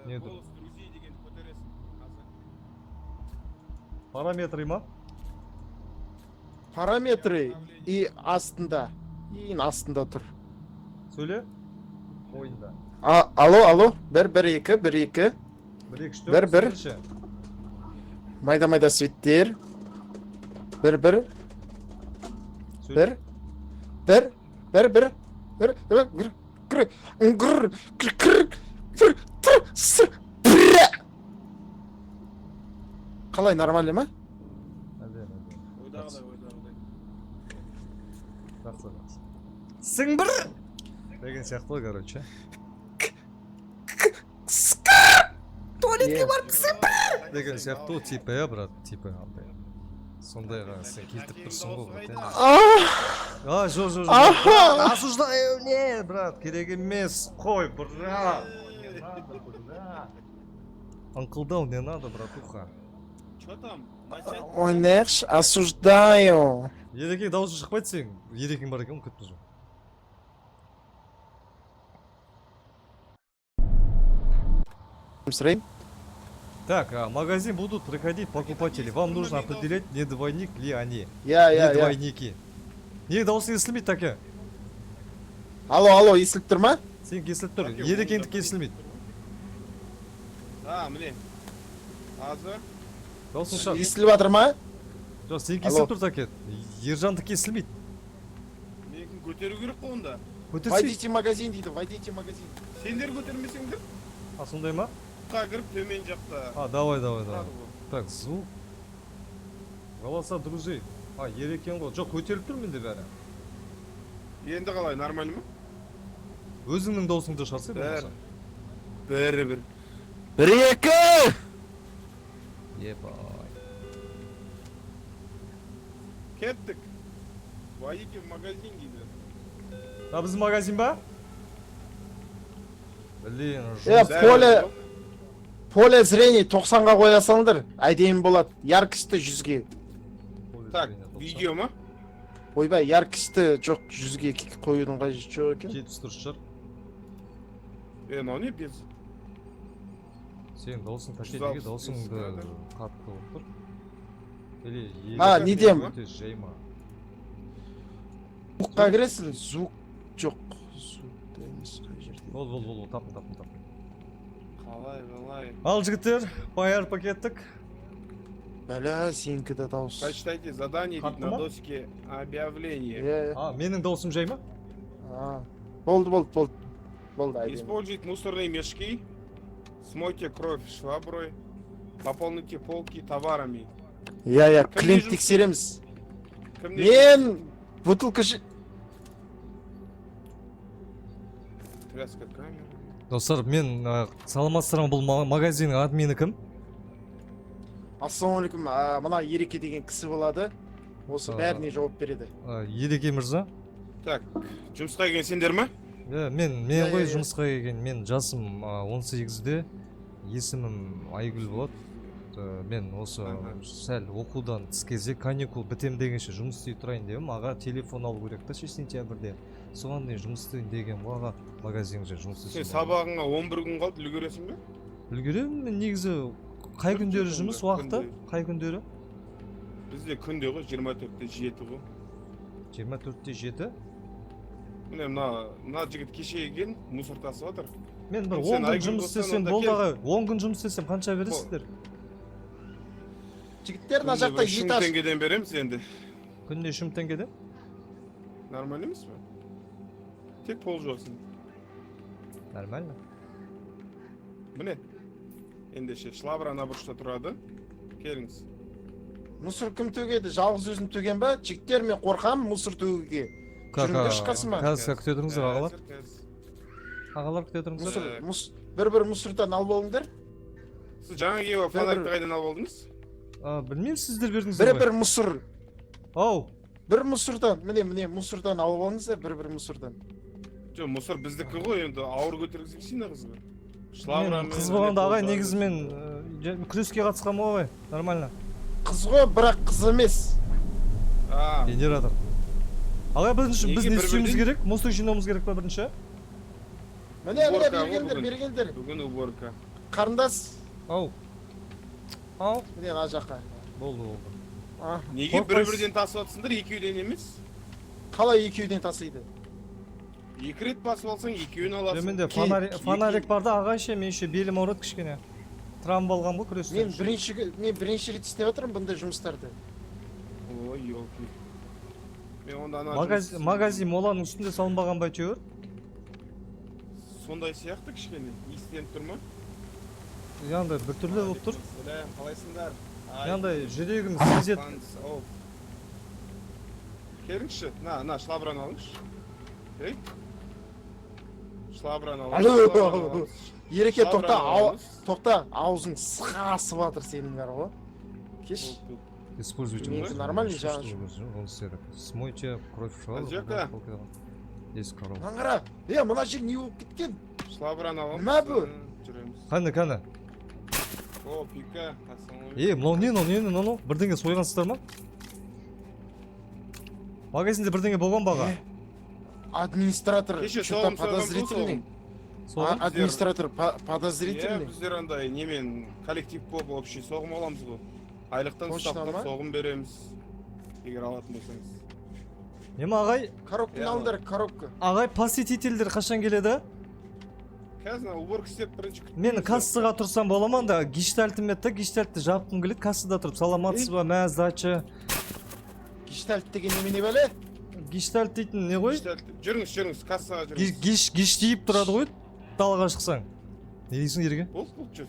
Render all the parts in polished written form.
Нету. Голос друзей дегенді көтересің. Параметры ма? Параметры и астында. Ең астында тұр. Söyle. Oyunda. Алло. 1-2. 1 2 4. Bir. Майда светтер. 1-1. Söyle. 1. Қалай, нормально ма? Hadi. Ойдағыдай. Жақсы. Сыңбыр! Деген сияқты ғой, короче. Туалетке барып деген сияқты ғой, типа, я, брат, типа, андай. Сондайға сен келтіп тұрсың ғой, брат. Жоқ. Осуждаю, не, брат, керек емес. Қой, брат. Не надо, брат. Анкылдау не надо, братуха. Чё там? Ойнақшы, осуждаю. Ерекең дауысы шықпайды сен. Ерекең бар екен, күтті жоқ. Сұрайым? Так, магазин будут приходить покупатели. Вам нужно определять, не двойник ли они. Я. Не двойники. Не дауысы естілмейді таке. Алло, естіліп тұр ма? Сен кесіліп тұр. Ерекеңдікі естілмейді. Міне. Азы. Дауысын шақ. Естіліп жатыр ма? Жоқ, сен кесіліп тұр таке. Ержандікі естілмейді. Менің көтеру керек қой онда. Көтерсе. Войдите магазин дейді, войдите магазин. Сендер көтермесеңдер. Сондай ма? Кіріп төмен жақта. Давай. Так, звук. Голоса друзей. Ерекең ғой. Жоқ, көтеріліп тұр менде бәрі. Енді қалай, нормально ма? Өзіңнің даусыңды шығарсай болмаса. 1-1. 1-2. Ебай. Кеттік. Войдите в магазин дейді. Біздің магазин ба? Блин, Поле зрения 90-ға қоя салыңдар. Әдемі болады. Яркісті 100-ге. Так, видео ма? Ойбай, яркісті жоқ 100-ге қоюдың қажеті жоқ екен. 70 тұршы шығар. Мынау не без? Сен даусың тәкелеге даусыңды қатты болып тұр. Не дем? Жайма. Звукқа кіресің, звук жоқ. Бол, тапын. Қалай. Ал жігіттер, баяр пакеттік. Бәлі, сенікі де дауыс. Прочитайте задание на доске объявления. Менің даусым жай ма? Болды, әдемі. Используйте мусорные мешки, смойте кровь шваброй, пополните полки товарами. Клиент тексереміз. Мен бутылка Тряска камера. Достар, мен саламатсыздар ма, бұл магазиннің админі кім? Ассалаумалейкум, мына Ереке деген кісі болады. Осы бәріне жауап береді. Ереке мырза. Так, жұмысқа келген сендер ма? Мен ғой жұмысқа келген. Мен жасым 18-де, есімім Айгүл болады. Мен осы сәл оқудан тыс кезде каникул бітем дегенше жұмыс істей тұрайын дедім. Аға телефон алу керек та сентябрьде. Соған дейін жұмыс істейін деген аға магазинге жұмыс істейсің. Сен сабағыңа 11 күн қалды, үлгересің бе? Үлгеремін. Мен негізі қай күндері жұмыс уақыты? Қай күндері? Бізде күнде ғой 24-те 7 ғой. 24-те 7? Міне мына жігіт кеше келген, мусор тасып жатыр. Мен бір 10 күн жұмыс істесем, болды аға, 10 күн жұмыс істесем қанша бересіздер? Жігіттер мына жақта етаж. 3 теңгеден береміз енді. Күніне 3 теңгеден? Нормально емес пе? Тек пол жоқсың. Нормально. Міне. Ендеше шлабра ана бұрышта тұрады. Келіңіз. Мусор кім төгеді? Жалғыз өзім төген ба? Жігіттер, мен қорқам мусор төгуге. Жүріңдер шыққасын ба? Қазір күтедіңіздер ағалар. Ағалар күтедіңіздер. Бір мусордан алып олыңдар. Сіз жаңа келіп фонарикті қайдан алып алдыңыз? Білмеймін, сіздер бердіңіздер ғой. Бір мусор. Ау. Бір мусордан, міне мусордан алып алыңыздар, бір мусордан. Жоқ, мусор біздікі ғой, енді ауыр көтергізейікші на қызға. Қыз болғанда ағай негізі мен күреске қатысқам ғой, нормально. Қыз ғой, бірақ қыз емес. Генератор. Ағай біз не істеуіміз керек? Мусор жинауымыз керек па бірінші? Міне, бергендер. Бүгін уборка. Қарындас. Ау. Ау. Міне ана жаққа. Болды. А, Неге Қорқпайсыз. бір-бірден тасып жатсыңдар, екеуден емес? қалай екеуден тасиды? Екі рет басып алсаң, екеуін аласың. Менде фонарик бар да, аға ше, мен ше белім ауырады кішкене. Травма болған ғой Мен күрестен. бірінші рет істеп жатырмын бұндай жұмыстарды. Ой, елки. Мен онда ана Магазин моланың үстінде салынбаған ба әйтеуір? сондай сияқты кішкене. Естеніп тұр ма? Яғында біртүрлі болып тұр. Сәлем, қалайсыңдар? Яғында жүрегім сезет. Келіңізші, на, шлабран алыңызшы. Ей? Шлабран Алло. алыңыз. Ереке, тоқта, Шлабран тоқта, аузың сығасып жатыр сенің бәрі ғой. Кеш. Используйте. Менікі нормальный жағын. Он серік. Смойте кровь в шоу. Азиака. Есть корова. Мынаны қара. Мына жер не болып кеткен? Шлабран аламыз. Нема бұл? Жүреміз. Қане. О, пика. Ассалаумағалейкум. Мынау не? Бірдеңе сойғансыздар ма? Магазинде бірдеңе болған баға. Администратор Кеше что-то соғым подозрительный. Соғым? Администратор Иә, подозрительный. біздер андай немен коллектив болып общий соғым аламыз ғой. Айлықтан Точно ұстап ма? соғым береміз. Егер алатын болсаңыз. Нема ағай? Коробканы Иә, алыңдар, коробка. Ағай посетительдер қашан келеді? Қазір уборка істеп бірінші күтіп. Мен кассаға тұрсам боламан да, гештальтім еді, гештальтті жапқым келеді, кассада тұрып, саламатсыз ба, мә, сдача. Гештальт деген немене бәле? Гештальт дейтін не ғой? Жүріңіз, кассаға жүріңіз. Геш тиіп тұрады ғой, далаға шықсаң. Не дейсің ерге? Бол, жүр.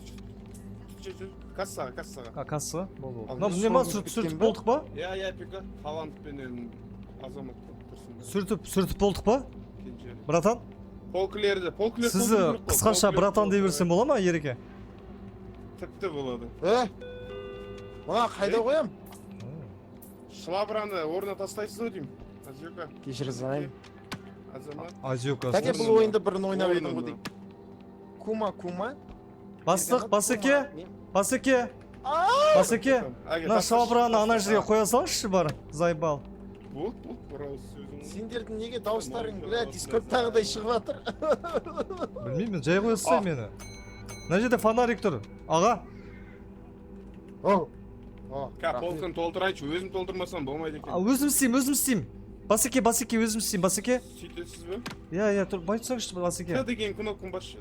Кассаға. Кассаға? Болды. Ал, Не ма, сүртіп болдық ба? Иә, пика. Талантпенен азамат тұрсын. Сүртіп болдық ба? Братан? Полкілерді. Сіз қысқаша братан дей берсем бола ма, ереке? Тіпті болады. Мына қайда қоям? Шлабраны орнына тастайсыз ғой деймін. Азиока. Кешір звонайын. Азамат. Азиока. Тәке бұл ойынды бірін ойнап едім ғой Ойнына. дейм. Кума. Бастық, басеке, Әге, на тасташы. шалбыраны ана жерге қоя салшы бар, зайбал. Болды, бір ауыз сөзің. Сендердің неге дауыстарың, бля, дискордтағыдай шығып жатыр? Білмеймін, жай қоя салсай мені. Мына жерде фонарик тұр. Аға, Полкын толтырайыншы, өзім толтырмасам болмайды екен. өзім істеймін. Басеке, өзім істеймін, басеке. Сөйтесіз бе? Иә, тұр, байтсаңшы басеке. Т деген кнопканы басшы.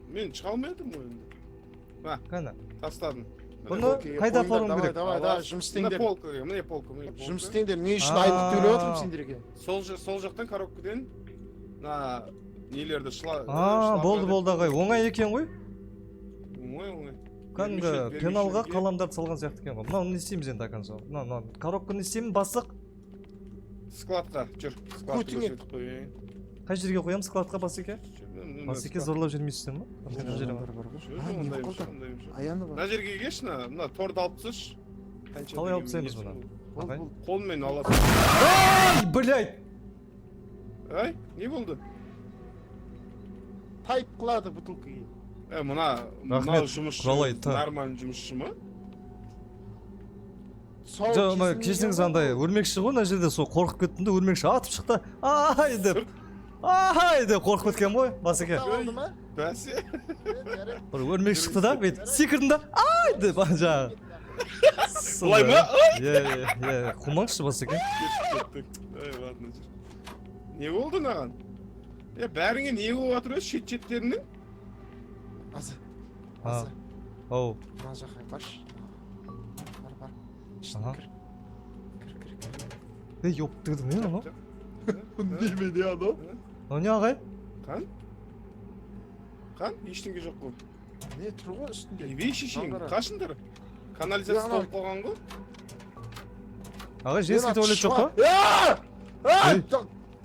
Мен шыға алмадым ғой енді. Қана. Тастадым. Бұны қайда апаруым керек? Давай, жұмыс істеңдер. Міне полка. Жұмыс істеңдер, не үшін айлық төлеп отырмын сендерге? Сол жақтан коробкадан нелерді Болды ағай, оңай екен ғой. Оңай. Кәдімгі пеналға қаламдарды салған сияқты екен ғой. Мынау не істейміз енді акан сол. Мына коробканы істеймін, бастық. Складқа, жүр. Көтіңе. Қай жерге қоямын складқа басеке? Басеке зорлап жүрмейсіздер ма? Аяны бар. Мына жерге келші, мына торды алып түсірші. Қалай алып түсеміз мұны? Қолмен аласың. Ай, блядь! Ай, не болды? Тайп қылады бутылкаға. Мына жұмысшы нормальный жұмысшы ма? Кешіңіз андай өрмекші ғой, мына жерде сол қорқып кеттім де өрмекші атып шықты. Ай деп қорқып кеткен ғой, басеке. Бәсе? Бір өрмек шықты да, бет секірдім да, ай деп жаңағы. Бұлай ма? Иә, қумаңызшы басеке. Кеттік. Ладно жүр. Не болды наған? Бәріңе не болып жатыр өз шет-шеттерінің? Азы. Оу. Мына жаққа баршы. Бар. Кір. Ей, өптігді не анау? Немене анау? Анау не ағай? Қан? Ештеңе жоқ қой. Не тұр ғой үстінде? Ебей шешең, қашындар? Канализация толып қалған ғой? Ағай, женский туалет жоқ па?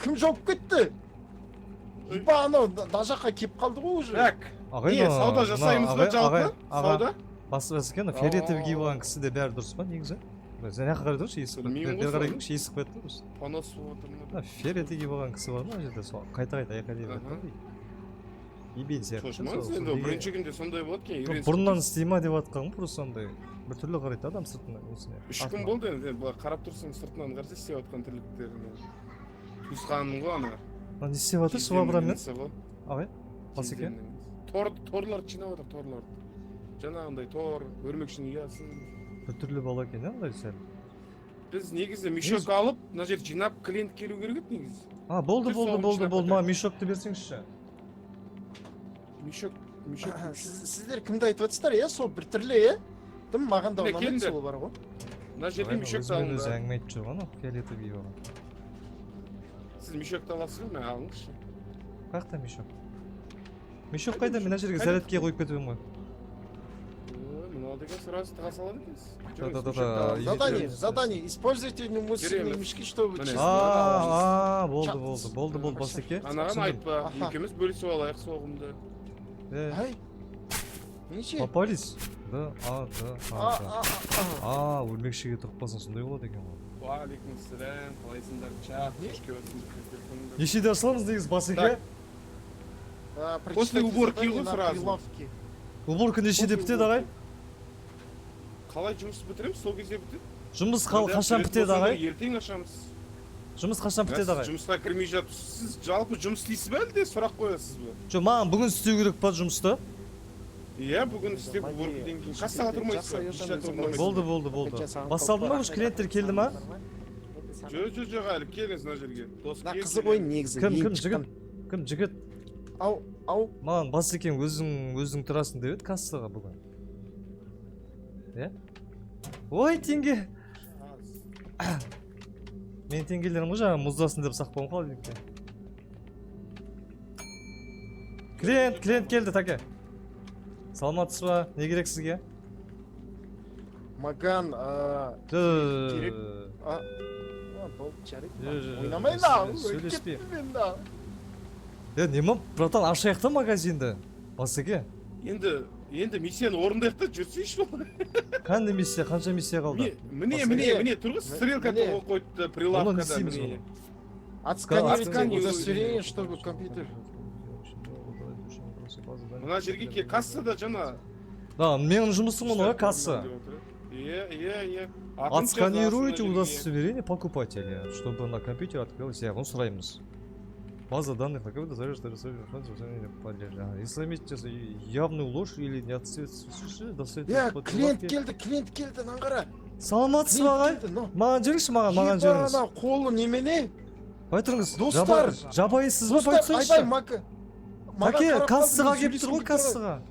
Кім жауып кетті? Ипа анау мына жаққа кеп қалды ғой уже. Не, сауда жасаймыз ба жалпы? Сауда? Басеке, фиолетовый киіп алған кісі де бәрі дұрыс па негізі? Сен яққа қарай тұршы, есік бет. Бері қарай келіңші, есік бет тұршы. Панас отырмын. Фиолетовый киіп алған кісі бар ма жерде, қайта айқа дейіп жатыр. Ебейін сияқты. Шошымаңыз енді, бірінші күнде сондай болады кен. Бұрыннан істей ма деп жатқан ғой, просто сондай. бір түрлі қарайды адам сыртынан осыне. 3 күн болды енді, былай қарап тұрсаң сыртынан қараса істеп жатқан тірліктеріне. Туысқаным ғой ана. Не істеп жатыр Швабрамен? Ағай, Басеке? торларды жинап отыр, торларды. Жанагындай тор, өрмекшінің ұясын. бір түрлі бала екен иә мындай сәл. Біз негізі мешок алып, мына жер жинап клиент келу керек еді негізі. Болды Біз болды соны болды жинап болды кетейік. маған мешокты берсеңізші. Мешок. Сіздер кімді айтып жатсыздар иә сол бір түрлі иә тым маған да Міне, ұнамайды келіңдер. сол бар ғой Мына жерде мешок өзімен өзі алыңдар. әңгіме айтып жүр ғой анау фиолетовый болған. Сіз мешокты аласыз ба, мен алыңызшы. Қаяқта мешок? Мешок қайда? Мен мына жерге зарядке қойып кетіп едім ғой. Мынау деген сразу тыға салады екенсіз. Да-да-да. Задание. Используйте мусорные Береміз. мешки, чтобы Міне. чистить. Болды басеке. Анаған айтпа, Аха. екеуміз бөлісіп алайық соғымды. Ай. Неше? Попались? Да, А, өлмекшіге тұрып қалсаң сондай болады екен ғой. Уағалейкумассалам, қалайсыңдар? Чақ, кешке өтсіңдер. Нешеде ашыламыз негізі басеке? После уборки ғой сразу. Уборка нешеде бітеді ағай? Қалай жұмыс бітіреміз, сол кезде бітеді. Жұмыс қашан бітеді ағай? Ертең ашамыз. Жұмыс қашан бітеді ағай? Жұмысқа кірмей жатып, сіз жалпы жұмыс істейсіз бе әлде сұрақ қоясыз ба? Жоқ, маған бүгін істеу керек па жұмысты? Иә, бүгін істеп уборкадан кейін кассаға тұрмайсыз ба? Болды. Басталды ма, уже клиенттер келді ма? Жоқ, әлі келіңіз мына жерге. мына қызық ой негізі. Кім жігіт? Кім жігіт? Ау. Маған басекең өзің тұрасың деп еді кассаға бүгін. Е? Ой, теңге! Мен теңгелерім ғой жаңа мұздасын деп сақпауым қалды екен. Клиент келді таке. Саламатсыз ба? Не керек сізге? Маған керек. Болды, жарайды. Ойнамайын да. Сөйлеспеймін. Нема, братан, ашайық та магазинді. Басеке. Енді миссияны орындайық та жүрсейші ол. Қандай миссия? Қанша миссия қалды? Міне, тұрғыз, стрелкада қойыпты, прилавкада. Отсканировать удостоверение, чтобы компьютер. Мына жерге кассада жана. Да, менің жұмысым ғой касса. Иә. Отсканируйте удостоверение покупателя, чтобы на компьютер открылось. Я сұраймыз. База данных на какой-то заряженной подлежит. Если заметите явную ложь или не отсутствующую достаточно... Клиент келді, наңғара. Саламатсыз ба ағай? Маған жүріңізші, маған жүріңіз. Ана қолы немене? Байтырыңыз, Достар! жабайсыз ба байтырыңызшы? Таке, кассаға кеп тұр ғой, кассаға.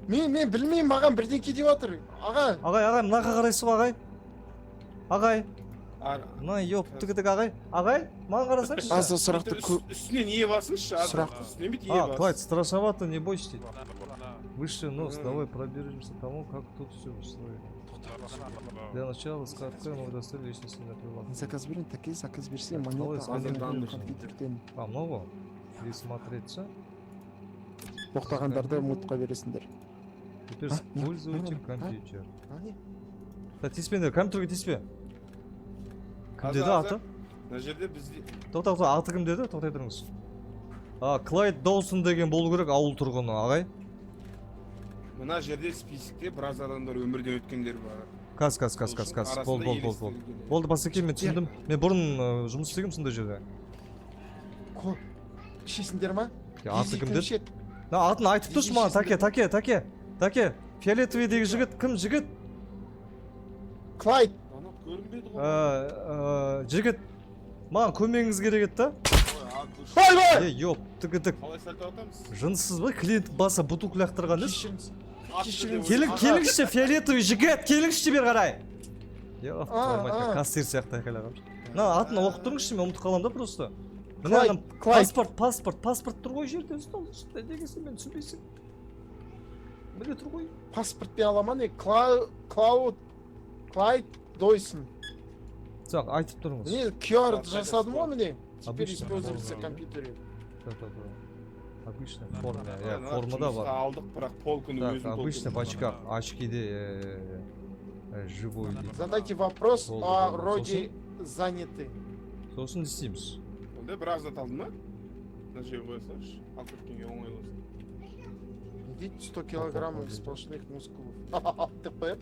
Мен білмеймін, маған бірдеңке деп жатыр. Ағай, мынаға қарайсыз ба ағай? Ағай. Мына ёптыгідік ағай, маған қарасаңызшы. Азда сұрақты үстіне не басыңызшы, үстіне бет не бас. Клайд, страшновато, не бойся. Выше нос, давай пробежимся тому, как тут все устроено. Для начала с карткой мы достали личностный прилад. Заказ берем, такие заказ берсе, монета, компьютерден. Много? Присмотреться. Тоқтағандарды мутқа бересіңдер. Теперь используйте компьютер. Тиіспеңдер, компьютерге тиіспе. Кім деді аты? Мына жерде бізде... Тоқта, аты кім деді? Тоқтай тұрыңыз. Клайд Доусон деген болу керек, ауыл тұрғыны, ағай. Мына жерде списокте біраз адамдар өмірден өткендер бар. Кас. Болды, басеке, мен түсіндім. Мен бұрын жұмыс істегем сондай жерде. Ішесіңдер ма? Аты кім деді? Атын айтып тұршы маған, таке. Фиолетовый деген жігіт, кім жігіт? Клайд. Көрінбеді ғой. Жігіт, маған көмегіңіз керек еді да? Бай! Ёптыгідік. Қалай сәлті атамыз? Жынсыз ба? Клиент баса бутук лақтырған ес? Кешіріңіз. Келіңізші, фиолетовый жігіт, келіңізші бер қарай. Кассир сияқты айқайлағам. Атын оқып тұрыңызшы, мен ұмытып қалам да просто. Мына паспорт тұр ғой жерде, стол үстінде дегесін мен түсінбейсің. Міне тұр ғой. Паспортпен аламан, Клайд Дойсон. Жоқ, айтып тұрыңыз. Міне QR жасадым ғой міне. Теперь используется компьютере. Обычно форма, формада бар. Алдық, бірақ полканы өзім Так, обычно в очках, очкиде живой. Задайте вопрос о роде заняты. Сосын не істейміз? Онда біраз зат алдың ма? Мына жерге қоя салшы. Алып кеткенге оңайласын. Идите 100 килограмм сплошных мускулов. Деп қояп.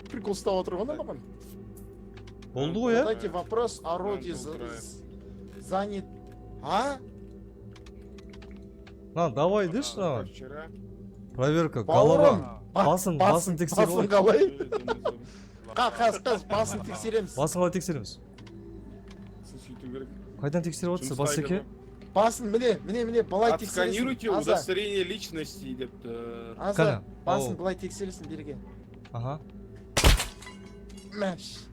Прикол ұстап отыр ғой маған. Болды ғой, Задайте вопрос о роде занят. давай деші на. Вчера. Проверка, Бауырым, голова. Басын тексеріп басын алайық. қалай? Қаз, басын тексереміз. Басын қалай тексереміз? Сөйту керек. Қайдан тексеріп отырсыз, Басеке? Басын, міне, былай тексересің. Отсканируйте удостоверение личности депті. Аза, Қана? басын Ау. былай тексересің берге. Ага. Мәш.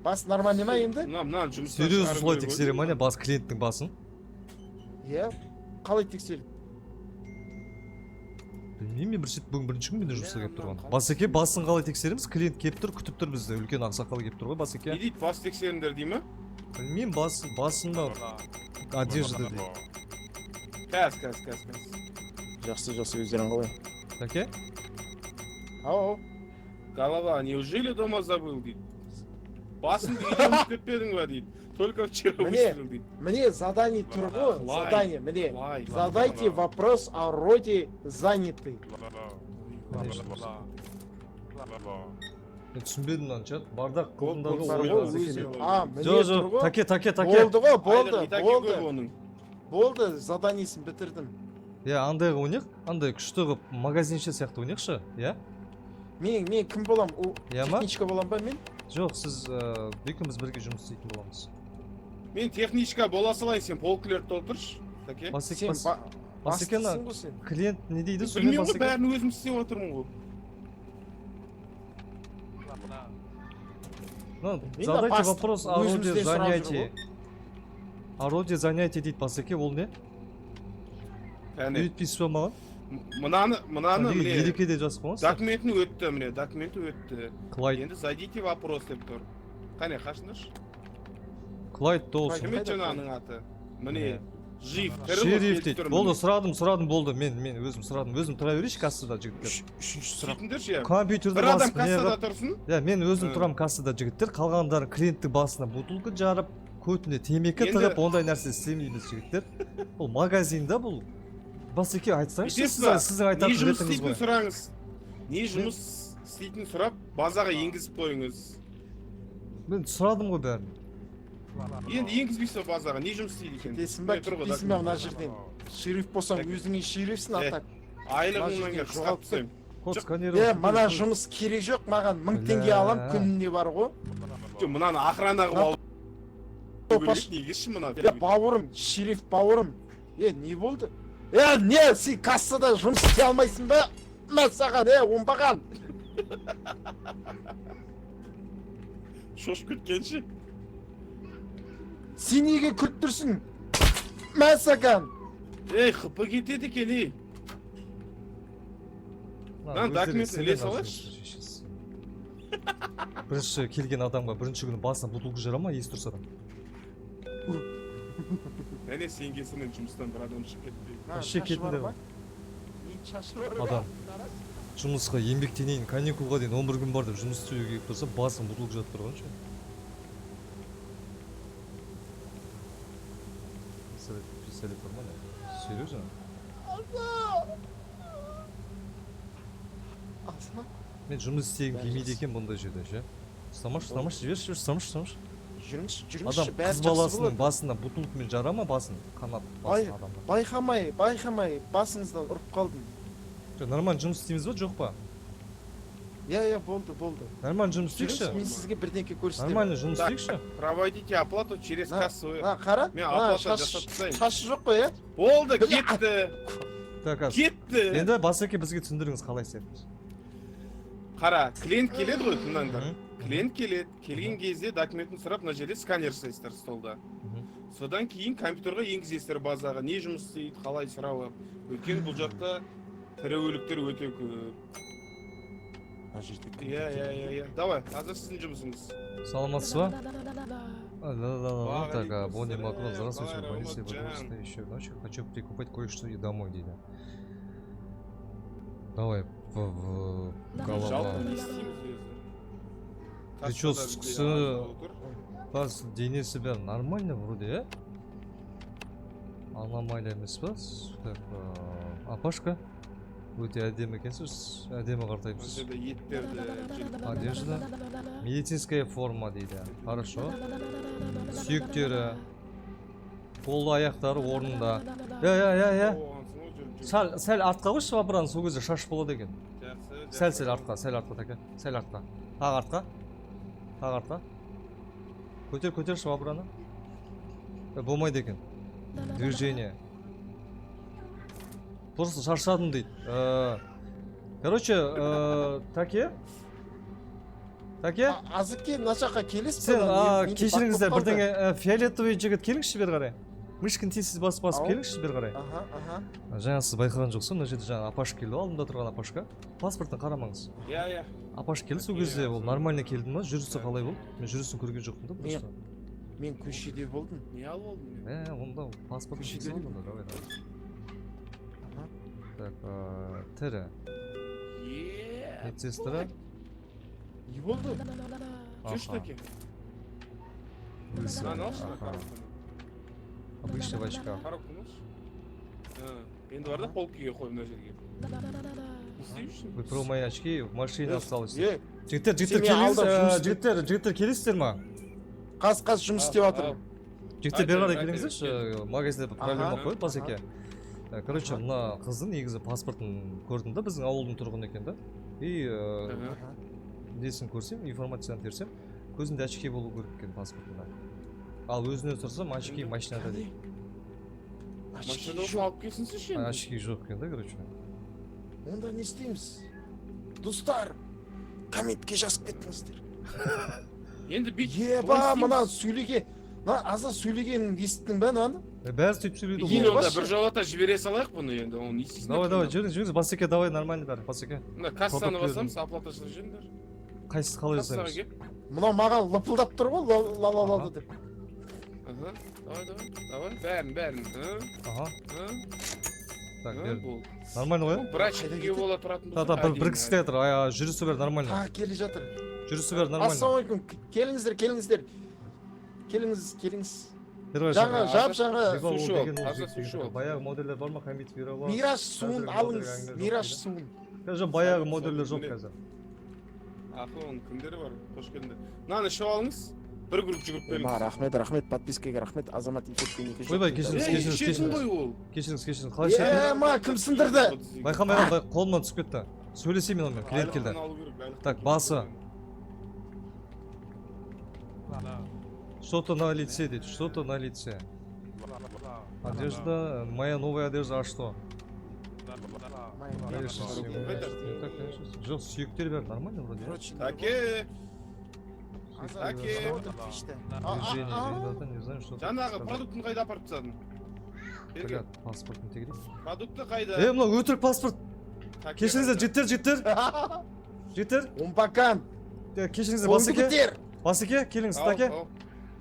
Бас нормальный ма енді? Мынаны жұмыстан Серьезно шығарып солай жіберіп тексере ма қойдым. не бас клиенттің басын? Иә. Қалай тексеріп? Білмеймін, мен бүгін бірінші күн менде жұмысқа келіп тұрған. Қалай? Басеке, басын қалай тексереміз? Клиент келіп тұр, күтіп тұр бізді. Үлкен ақсақал келіп тұр ғой, Не Басеке. дейді, бас тексеріңдер дей ма? Білмеймін, басында одежда дейді. Кәз. Жақсы, өздерің қалай? Таке? Ау. Голова, неужели дома забыл дейді. Басын үйден істеп педің ба дейді. Только вчера Міне. выстрел дейді. Міне задание тұр ғой, Лай. задание, міне. Лай. Задайте вопрос о роде занятый. Мен түсінбедім мынаны чат. Бардақ клубындағы Бол, Бар ойын ғой, Басеке. өзі. міне Жоқ, тұр ғой. таке. Болды ғой, Айлық итаки көп болды. оның. Болды, заданиесін бітірдім. Андайға ойнайық, андай күшті қылып магазинше сияқты ойнайықшы, иә? Мен кім болам? Иә ма? Техничка болам ба мен? Жоқ, сіз екеуміз бірге жұмыс істейтін боламыз. Мен техничка бола салайын, сен полкілерді толтыршы. Таке. Басеке, Сен Басекені бастысың ғой сен. клиент не дейді? Білмеймін ғой, бәрін өзім істеп отырмын ғой. Задайте басты вопрос о роде өзімізден сұрап жүр занятий. О роде занятий дейді Басеке, ол не? Кәне. Үйретпейсіз ба маған? Мынаны міне. Елекеде жазып қойыңыз. Документін өтті, міне, документі өтті. Клайд. Енді зайдите вопрос деп тұр. Қане, қашыныш? Клайд Доусон. Кім еді жаңаның аты? Міне, жив. Шериф дейді. Болды, сұрадым, болды. Мен өзім сұрадым. Өзім тұра берейінші кассада жігіттер. Үшінші сұрақ. Сөйтіңдерші, иә. Компьютерді Бір адам басып не кассада қылып. тұрсын. Иә, мен өзім Hı. тұрам кассада жігіттер. Қалғандары клиенттің басына бутылка жарып, көтіне темекі Енді- тығып, ондай нәрсе істемейміз жігіттер. Бұл магазинда бұл. Басеке айтсаңызшы, Бүйтесіз ба? сіздің Не айтатын жұмыс ретіңіз істейтін ғой. сұраңыз. Не жұмыс істейтін сұрап, базаға енгізіп қойыңыз. Мен сұрадым ғой бәрін. Енді енгізбейсіз базаға, не жұмыс істейді екен? Кетесің ба, Міне тұр ғой кетпейсің ба мына документ. жерден? Шериф болсаң өзіңе шерифсің Е, атак. Айлығыңнан Мына келіп жерден қысқартып тастаймын. Код Жоқ, сканировать. Мана жұмыс керек жоқ маған 1000 теңге алам күніне бар ғой. Жоқ, мынаны охрана қылып алып Опаш. негізші мына. Бауырым, шериф бауырым. Не болды? Не, сен кассада жұмыс істей алмайсың ба? Мен саған, оңбаған. Шошып кеткенші. Сен неге күліп тұрсың? Мен саған. Ей, қыпы кетеді екен, ей. Lan, документін іле салайыншы. Бірінші келген адамға бірінші күні басына бутылка жара ма, есі тұрса адам? Әне сен келсімен жұмыстан бір адам шығып кетті. Вообще кетіңдер ғой. Адам. Адам. Жұмысқа еңбектенейін, каникулға дейін 11 күн бар деп жұмыс істеуге келіп тұрса, басын бутылка жатып тұрған ше. Пистолет бар ма не? Серьезно? Мен жұмыс істегім келмейді екен бұндай жерде ше. Ұстамашы, жіберші, ұстамашы. Адам қыз баласының басына бутылкамен жара ма басын? Қанат басын адамға. Байқамай, басыңыздан ұрып қалдым. Нормально жұмыс істейміз ба, жоқ па? Болды. Нормально жұмыс істейікші? Мен сізге бірдеңке көрсетемін. Нормально жұмыс істейікші? Проводите оплату через кассовую. Қара. Мен оплата жасап тастайын. Шашы жоқ қой, Болды, кетті. Так, аз. Кетті. Енді Басеке бізге түсіндіріңіз қалай істедіңіз. Қара, клиент келеді ғой тыңдаңдар. Мгм. Клиент келеді, келген кезде документін сұрап, мына жерде сканер жасайсыздар столда. Содан кейін компьютерға енгізесіздер базаға, не жұмыс істейді, қалай сұрап. Өйткені бұл жақта тірі өліктер өте көп. Иә. Давай, қазір сіздің жұмысыңыз. Саламатсыз ба? Так, Алейкум Бонни салам, Макрон, здравствуйте, в больнице Рамаджан. пожалуйста, еще ночью хочу прикупить кое-что и домой, дейді. Давай, в голова. Жалпы не істейміз өзі. Прическасы, бас, денесі бәрі нормально вроде, иә? Аномалия емес па? Так, апашка. Өте әдемі екенсіз, әдемі қартаймыз. Бұл жерде еттерді. Одежда. Медицинская форма дейді. Хорошо. Сүйектері. Қолы аяқтары орнында. Иә. сәл артқа қойшы швабраны, сол кезде шаш болады екен. Жақсы. Сәл артқа тәке. Сәл артқа. Тағы артқа. Көтер швабраны. Болмайды екен. Движение. Просто шаршадым дейді. Короче, Таке? Азыке мына жаққа келесіз Сен кешіріңіздер, бірдеңе фиолетовый жігіт келіңізші бері қарай. Мышкін тез басып келіңізші бері қарай. Жаңа сіз байқаған жоқсың, мына жерде жаңа апаш келді, алдымда тұрған апашқа. Паспортын қарамаңыз. Иә. Апаш келді, сол кезде ол нормально келді ма, жүрісі қалай болды? Мен жүрісін көрген жоқпын да просто. Мен көшеде болдым. Не алып алдың? Онда паспортын Көшеде тексеріп онда, давай. Так, тірі. Медсестра. Не болды? Жүрші Таке. Мынаны алшы на коробканы. Обычный в очках. Коробканы алшы. Енді бар да полкіге қой мына жерге. Не істеймішсің? Вы про мои очки в машине осталось. Е, Жігіттер Сен мен алдап жұмыс келіңіздер, жігіттер келесіздер ма? қас жұмыс істеп жатыр. Жігіттер бері қарай Айтыр, келіңіздерші, магазинде проблема Аха. қойды басеке. Короче, мына қыздың негізі паспортын көрдім да, біздің ауылдың тұрғыны екен да. И несін көрсем, информацияны терсем, көзінде очки болу керек екен паспортында. Ал өзіне тұрсам, очки машинада дейді. Машинада olsun алып келсінші енді. Очки жоқ екен да, короче. Онда не істейміз? Достар, комментке жазып кеттіңіздер. Енді бит. Еба, мына сөйлеген, мына аза сөйлегенін естідің бе мынаны? Бәрі сөйтіп сөйлейді Енді ғой. онда бір жолата жібере салайық бұны енді, оны не істейсің? Давай, жүріңіз, басеке, давай, нормально бәрі, басеке. Мына кассаны басамыз, оплата жасап жүріңдер. Қайсысы қалай Кассаға жасаймыз? кеп. Мынау маған лыпылдап тұр ғой, ла деп. Давай, бәрін. Ага. Так, бер. Болды. Нормально ғой? Бір очкиге бола тұратын Та, бір кісі жатыр, жүрісі бәрі нормально. Келе жатыр. Жүрісі бәрі нормально. Ассалаумалейкум, келіңіздер. Келіңіз. Жаңа, жап. Баяғы модельдер бар ма, Хамид Вирова? Мираж суын алыңыз, Мираж суын. Қазір баяғы модельдер жоқ қазір. Ақылың кімдері бар, қош келдіңдер. Мынаны ішіп алыңыз, бір групп жүгіріп келіңіз. Рахмет, подпискаға рахмет, Азамат Ефектен екінші. Ойбай, кешіріңіз. Қалай ішеді? Ма, кім сындырды? Байқамай, қолымнан түсіп кетті. Сөйлесейін мен онымен, клиент келді. Так, басы. Что-то на лице, дейді, что-то на лице. Одежда, моя новая одежда, а что? Жоқ, сүйектер бәрі нормально вроде. Таке, Не знаю, что. жаңағы продуктын қайда апарып тастадың? Блядь, паспортын тегірейді. Продукты қайда? Мынау өтірік паспорт. Кешіріңіздер, жеттер. Умпакан. Кешіріңіздер, Қолыңды көтер. басеке, келіңіз, таке.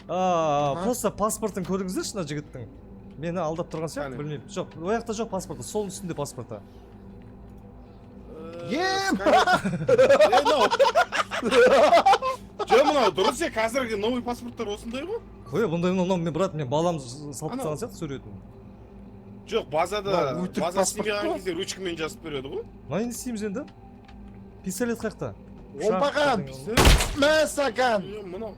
Просто паспортын көріңіздерші мына жігіттің. Мені алдап тұрған сияқты, білмеймін. Жоқ, ояқта жоқ паспорты, сол үстінде паспорты. Жоқ, мынау дұрыс е, қазіргі новый паспорттар осындай ғой? Бұндай мен брат, мен балам салып тастаған сияқты суретін. Жоқ, базада өтірік база паспорт істемеген қой. кезде ручкамен жазып береді ғой? Мына не істейміз енді? Пистолет қаяқта? Умпакан. Мәсакан. Мынау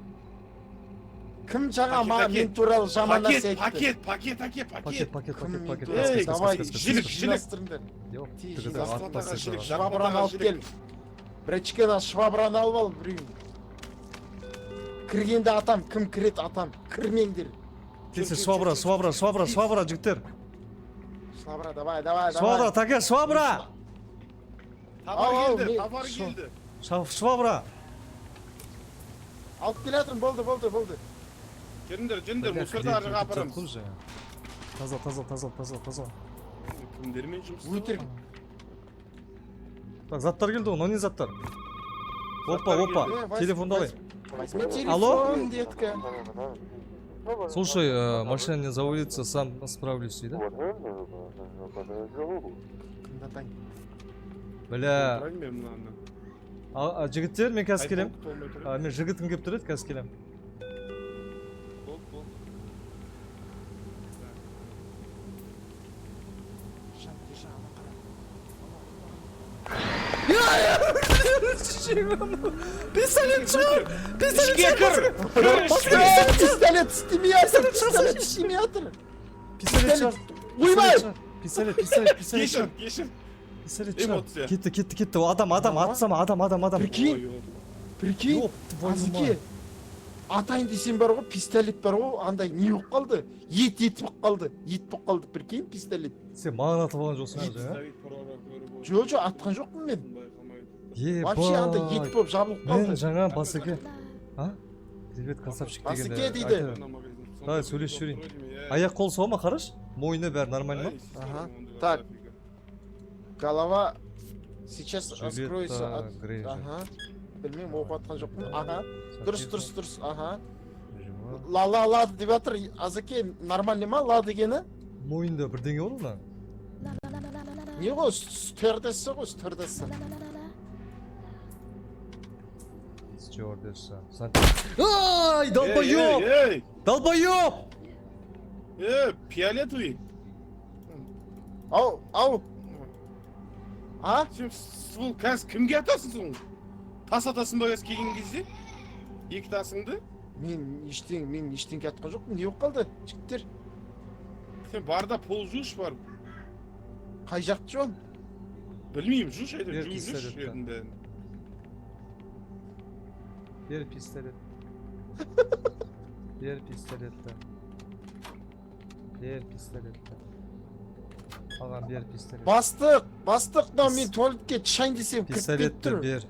Кім жаңа мен туралы жаман нәрсе айтты? пакет. Пакет. Ей, давай, жілік. жинастырыңдар. Жоқ, жілік. Швабраны алып кел. Біріншіден швабраны алып ал, біреуін. Кіргенде атам, кім кіреді атам, кірмеңдер. Келсе, швабра, жігіттер. Швабра, давай. Швабра, таке, швабра! Товар келді. Швабра! Алып келатырмын, болды. Жүріңдер, мусорды аржаға апарамыз. Таза. Кімдермен жұмыс? Өтірік. Так, заттар келді ғой, но не заттар? Опа, телефонды алай. Алло? Детка. Слушай, машина не заводится, сам справлюсь, да? Бля, жігіттер, мен қазір келем. Мен жігітім кеп тұрады, қазір келем. Пистолет шығар! Пистолет істемей жатыр. Пистолет шығар! Ойбай! Пистолет кешір кешір пистолет Эмоция. кетті адам атсама адам Прикинь. Ёп, Прикинь, твою азыке. мать. Атайын десем бар ғой, пистолет бар ғой, андай не болып қалды? Ет болып қалды, прикинь, пистолет. сен маған атып алған жоқсың әлі жаңа Жоқ, атқан жоқпын мен. Вообще андай ет ебать болып жабылып мен қалды. жаңа басеке привет красавчик Басеке дегенде дейді. айтады. Давай, сөйлесіп жіберейін. аяқ қол соға ма қараш мойны бәрі нормально ма Ага. Так. Голова сейчас Жилетта раскроется. Грейджер. Ага. Білмеймін, оқып атқан жоқпын. Ага. Дұрыс. Ага. Жуа. Ла деп жатыр. Азеке, нормальный ма ла дегені? мойында бірдеңе болды ма Не ғой, стюардесса ғой, стюардесса. стюардесса ай долбоёб долбоёб фиолетовый Ау. А? сен сол қазір кімге атасың соны тас атасың ба қазір келген кезде екі тасыңды Мен ештеңе атқан жоқпын. Не болып қалды? Жігіттер, сен барда пол жуыш бар қай жақты жуам? білмеймін жуыш әйтеуір Бер жуып жүрші пистолетті. жердің бәрін бер пистолет бер пистолетті маған бер пистолет Бастық, мынау мен туалетке түшайын десем кіріп кетіп пистолетті тұр. бер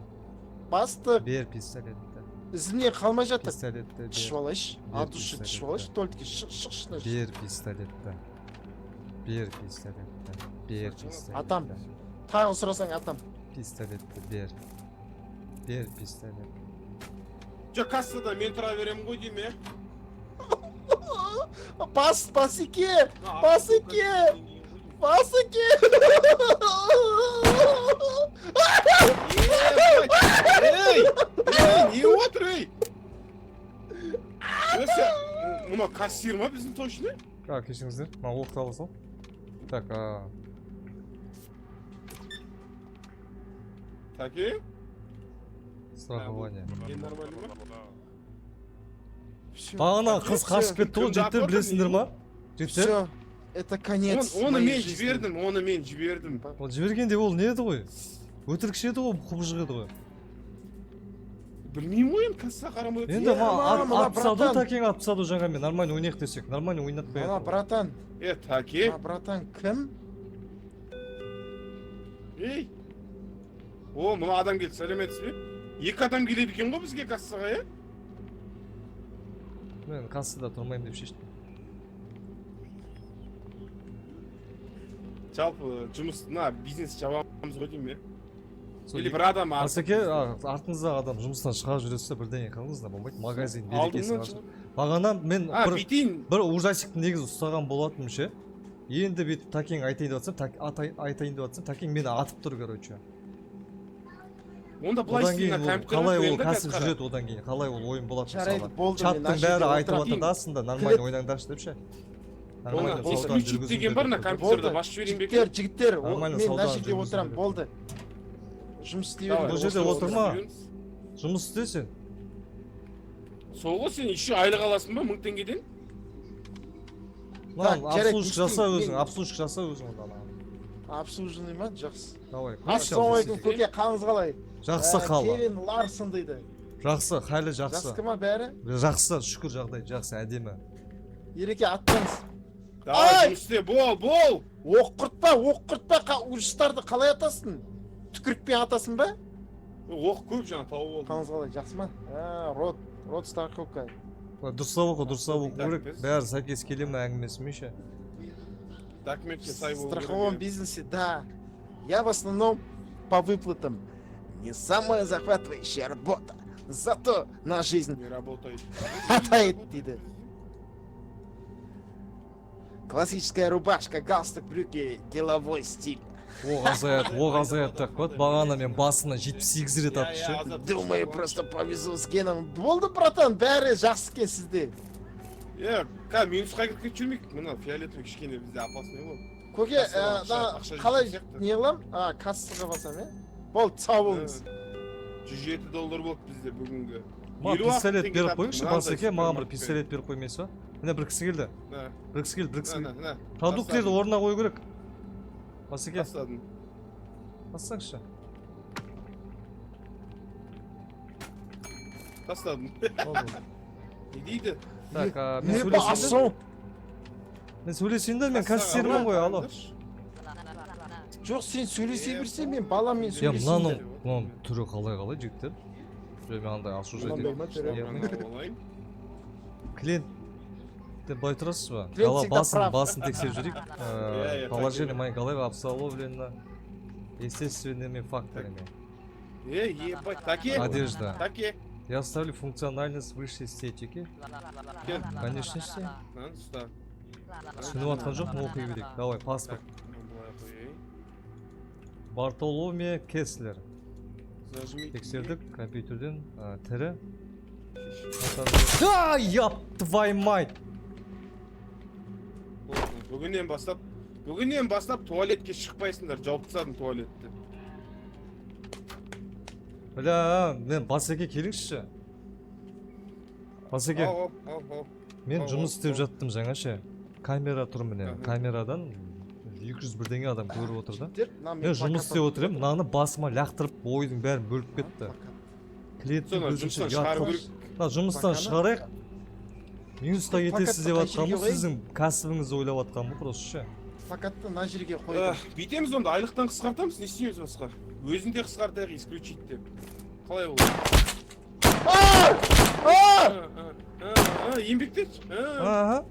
Бастық, бер пистолетті ізіне қалмай жатыр. пистолетті Түшіп бер алайыншы. Бер От души түшіп алайыншы, туалетке шықшына. бер пистолетті бер пистолетті Атам. Тағы сұрасаң атам. пистолетті бер пистолет жоқ кассада мен тұра беремін ғой деймін Басеке! ей не отыр ей мына кассир ма біздің точно кешіріңіздер маған оқты ала сал так таки страхование нормально ма бағана қыз қашып кетті ғой жігіттер білесіңдер ма жігіттер Все, это конец. оны моей мен жизни. жібердім ол жібергенде ол не еді ғой өтірікші еді ғой құбыжық еді ғой білмеймін ғой енді кассаға қарамай енді мама, атып салды братан. такең атып салды жаңа мен нормально ойнайық десек нормально ойнатпай Мана, братан. таки Братан, кім? ей о мына адам келді сәлеметсіз бе екі адам келеді екен ғой бізге кассаға иә мен кассада тұрмаймын деп шештім жалпы жұмыс мына бизнес жабамыз ғой деймін Сол или бір адам асеке артыңыздағы адам жұмыстан шығарып жіберсе бірдеңе қылыңыз да болмайды магазин берекесін алдымнан ашып бағана мен бүйтейін бір ужастикті негізі ұстаған болатынмын ше енді бүйтіп такең айтайын деп жатсам айтайын деп жатсам такең мені атып тұр короче онда былай одан істейін кейін қалай ол кәсіп жүреді одан кейін қалай ол ойын болады Жарайды, мысалы болды, мен чаттың ана жерде бәрі айтып отырамын. жатыр да астында нормально ойнаңдаршы деп ше оны сауданы исключить деген бар на жүргізіңдер деп. компьютерді басып жіберейін бе екен Жігіттер, Нормально мен мына сауданы жерде жүргізу отырамын, керек. болды. Жұмыс істей Давай, бұл беріңіз. жерде осы отырма. жұмыс жұмыс істе сен сол ғой сен еще айлық аласың ба 1000 теңгеден мынаны Так, жарайды, обслуживать жаса мен- өзің обслуживать жаса өзің онда Обслуженный ма? Жақсы. давай Ассалаумағалейкум, көке, қалыңыз қалай? жақсы қалы Кевин Ларсон дейді. жақсы халі Жақсы жақсы ма бәрі? жақсы шүкір жағдай жақсы әдемі Ереке, аттаңыз. давай Ай! жұмыс істе бол Оқ құртпа, ұрыстарды қалай атасың? Түкірікпен атасың ба? оқ көп жаңа тауып алдым Қалыңыз қалай, жақсы ма? Рот страховка. дұрыстап оқу керек Так, бәрі сәйкес келе ме әңгімесі ме ше документке сай В болу страховом бизнесе, да. Я в основном по выплатам. Не самая захватывающая работа. Зато на жизнь не работает хватает, дейді. Классическая рубашка, галстук, брюки, деловой стиль. оқ азаяды так вот бағана мен басына 78 рет атты ше Думаю, просто повезу с геном. Болды, братан, бәрі жақсы екен сізде. қазір минусқа кіріп кетіп жүрмейік мына фиолетовый кішкене бізде опасный ғой Көке, Кассаға ақша қалай жеткен сияқты. не қылам? Кассаға басам, Болды, сау болыңыз. $107 болды бізде бүгінгі маған елу ақ пистолет теңге беріп таптым, қойыңызшы мынандай басеке маған бір супермаркетте. пистолет беріп қоймайсыз ба міне бір кісі келді Да, бір кісі келді на, продуктілерді орнына қою керек Басеке, Тастадым. бассаңшы. Тастадым. Болды. Не дейді? Так, мен Не сөйлесейін де. басың? Мен сөйлесейін де, мен кассирмін ғой, алло. Жоқ, сен сөйлесе берсе, мен баламен Я сөйлесейін. мынаның түрі қалай жігіттер? Мен андай ашу Мынандай ма түрі? жайды. Клиент деп былай тұрасыз ба? Клиент Гала всегда прав. басын тексеріп жүрейік. Иә, Положение так. моей головы обусловлено естественными факторами. Ебать, таке? Одежда. Таке. Я оставлю функциональность выше эстетики. Кел. Конечности. Ұста. Түсініп жатқан жоқ, мы оқи берейік. Давай, паспорт. Былай қояйын. Бартоломе Кеслер. Зажми. Тексердік компьютерден тірі. Да, яп, твой мать! Бүгіннен бастап туалетке шықпайсыңдар, жауып тастадым туалетті. Бля, мен Басеке келіңізші. Басеке, Ау. мен ау, жұмыс істеп ау. жаттым жаңа ше. Камера тұр міне, Аха. камерадан 200 бірдеңе адам көріп отыр да. Жігіттер, мына Мен жұмыс істеп отырмын, мынаны басыма лақтырып, ойдың бәрін бөліп кетті. Клиенттің Соны көзінше жұмыстан шығару ұят. керек. Мына жұмыстан Баканы- шығарайық. Минусқа кетесіз деп Плакатты жатқан қай бұл жерге сіздің кәсібіңізді ойлап жатқан бұл просто ше. Плакатты мына жерге қойдым. Бүйтеміз онда, айлықтан қысқартамыз, не істейміз басқа? Өзін де қысқартайық, исключить деп. Қалай ол? Еңбектеші.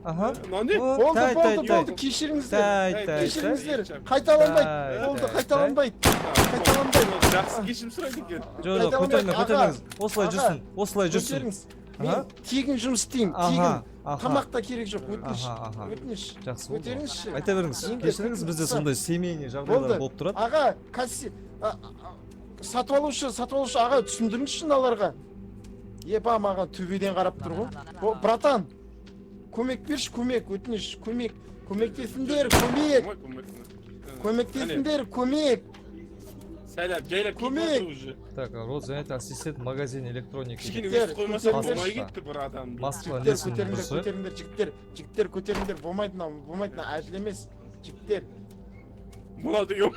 Аха. Мынаны? Болды, кешіріңіздер. Кешіріңіздер. Қайталанбайды. Болды, қайталанбайды. Қайталанбайды. Жақсы кешірім сұрайды екен. Жоқ, көтермеңіз. Осылай жүрсін. Осылай жүрсін. Көтеріңіз. Аха. Мен тегін жұмыс істеймін, Аха, тегін. аха. Тамақ та керек жоқ, өтініш. Аха. Өтініш. Жақсы болды. Көтеріңізші. Айта беріңіз. Енді Кешіріңіз, бізде қысқа. сондай семейный жағдайлар болып тұрады. Аға, сатып алушы аға түсіндіріңізші мыналарға. Епа маған төбеден қарап тұр ғой. Братан, көмек берші, көмек, өтініш, көмек. Көмектесіңдер, көмек. Көмектесіңдер, көмек. Сәлем, жайлап Көмек. кетіп уже. Так, род занятый ассистент в магазине электроники. Кішкене Жігіттер, өз қоймаса көтеріңдер. болмай кетті бір адам. Маска Жігіттер несін көтеріңдер, дұрыс ой? көтеріңдер, жігіттер көтеріңдер, болмайды мына әділ емес. Жігіттер, Мына деген.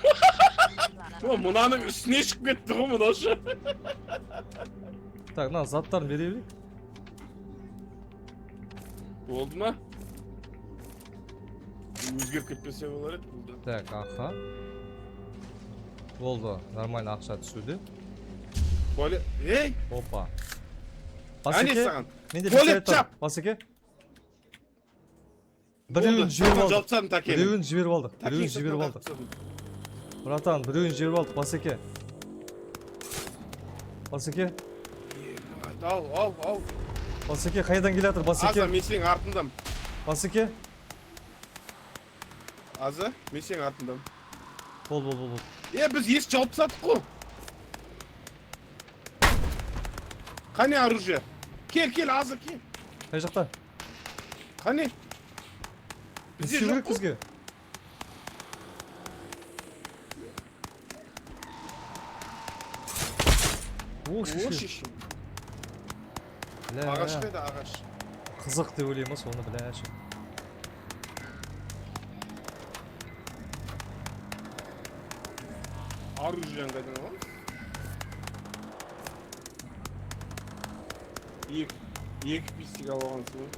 Мынаның үстіне шығып кетті ғой мынашы. Так, мына заттарын бере берейік. Болды ма? Өзгеріп кетпесе болар еді бұл да. Так, аха. Болды, нормально ақша түсуде. Ей! Опа. Әне саған? менде Туалет пистолет бар. жап! Басеке. Біреуін жіберіп алдық. Жауып тастадым такені. Біреуін жіберіп алдық. Братан, біреуін жіберіп алдық, Басеке. Басеке. Ал. Басеке, қайдан келе жатыр, Аза, Басеке? мен сенің артындам. Басеке. Аза, мен сенің артындам. Бол. Біз есік жауып тастадық қой. Қане оружие? Кел, Аза, кел. Қай жақта? Қане? Не Бізде істеу жоқ керек қой. бізге? О, О, шеше. шешем. Бля, Ағаш қайда, ағаш? қызық деп ойлаймын, соны бляші. Оружиең қайдан аламыз? Екі пистик алып алғансың ғой.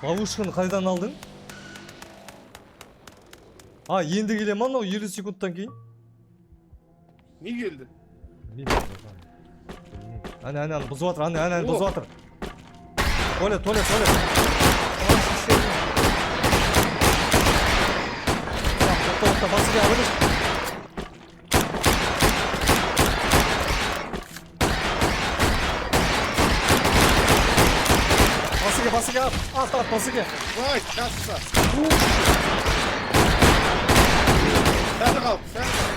Ловушканы қайдан алдың? Енді келе ма, мынау 50 секундтан кейін? Не келді? Әне, бұзып жатыр, әне, О! бұзып жатыр. Туалет. Тоқта, басыға алыңыз. Басыға, at, басыға. Vay, çatsa. Sen kal, sen kal.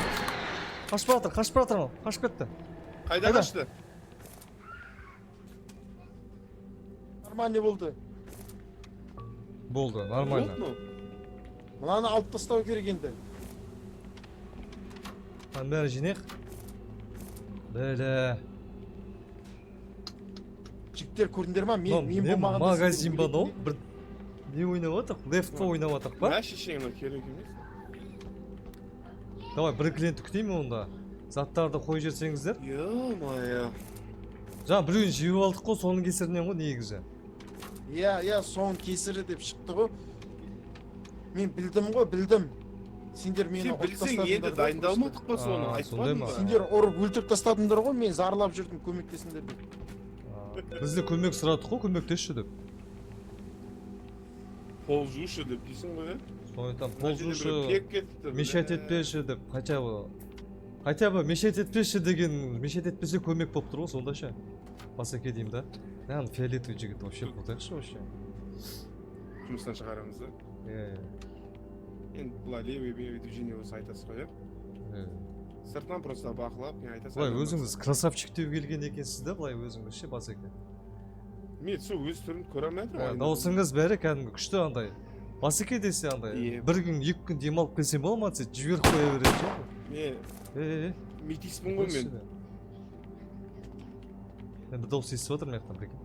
Қашып жатыр, қашып кетті. Қайда Қайда? қашты? нормально болды. Болды, нормально. Болды ма? Мынаны алып тастау керек енді. Бәрі жинек. Бәлі. Жігіттер көрдіңдер ма? Мен Не болмағанда магазин ба, но? Не ойнап жатық? Лефтқа ойнап жатық па? Мә шешеңнің керек емес. давай бір клиентті күтейін онда. Заттарды қойып жіберсеңіздер. Ё-моё. Жаңа біреуін жібіп алдық қой, соның кесірінен ғой негізі. Иә, соның кесірі деп шықты ғой. Мен білдім ғой, білдім. Сендер мені Сен ұрып білсең тастадыңдар енді ғой, дайындалмадық па соны, сондай айтпадың ма? ба? Сендер ұрып өлтіріп тастадыңдар ғой, мен зарлап жүрдім, көмектесіңдер деп. Бізде көмек сұрадық қой, көмектесші деп. Пол жушы деп дейсің ғой, иә? Соны там Мына пол жерде жушы, біреу кек кетті. мешать етпеші деп, хотя бы мешать етпеші деген, мешать етпесе көмек болып тұр ғой, сонда ше. Басеке деймін да. Яғни фиолетовый жігіт вообще қылтайықшы вообще. Жұмыстан шығарамыз да. Енді былай левый движение болса айтасыз ғой, иә? Сыртынан просто бақылап, мен айтасыз. Былай өзіңіз красавчик деп келген екенсіз да, былай өзіңіз ше Басеке. Мен сол өз түрін көре алмаймын. Даусыңыз бәрі кәдімгі күшті андай. Басеке десе андай, бір күн, екі күн демалып келсем бола ма десе, жіберіп қоя береді ше. Мен метиспін ғой мен. Мен бір дауыс естіп отырмын яқтан прикинь.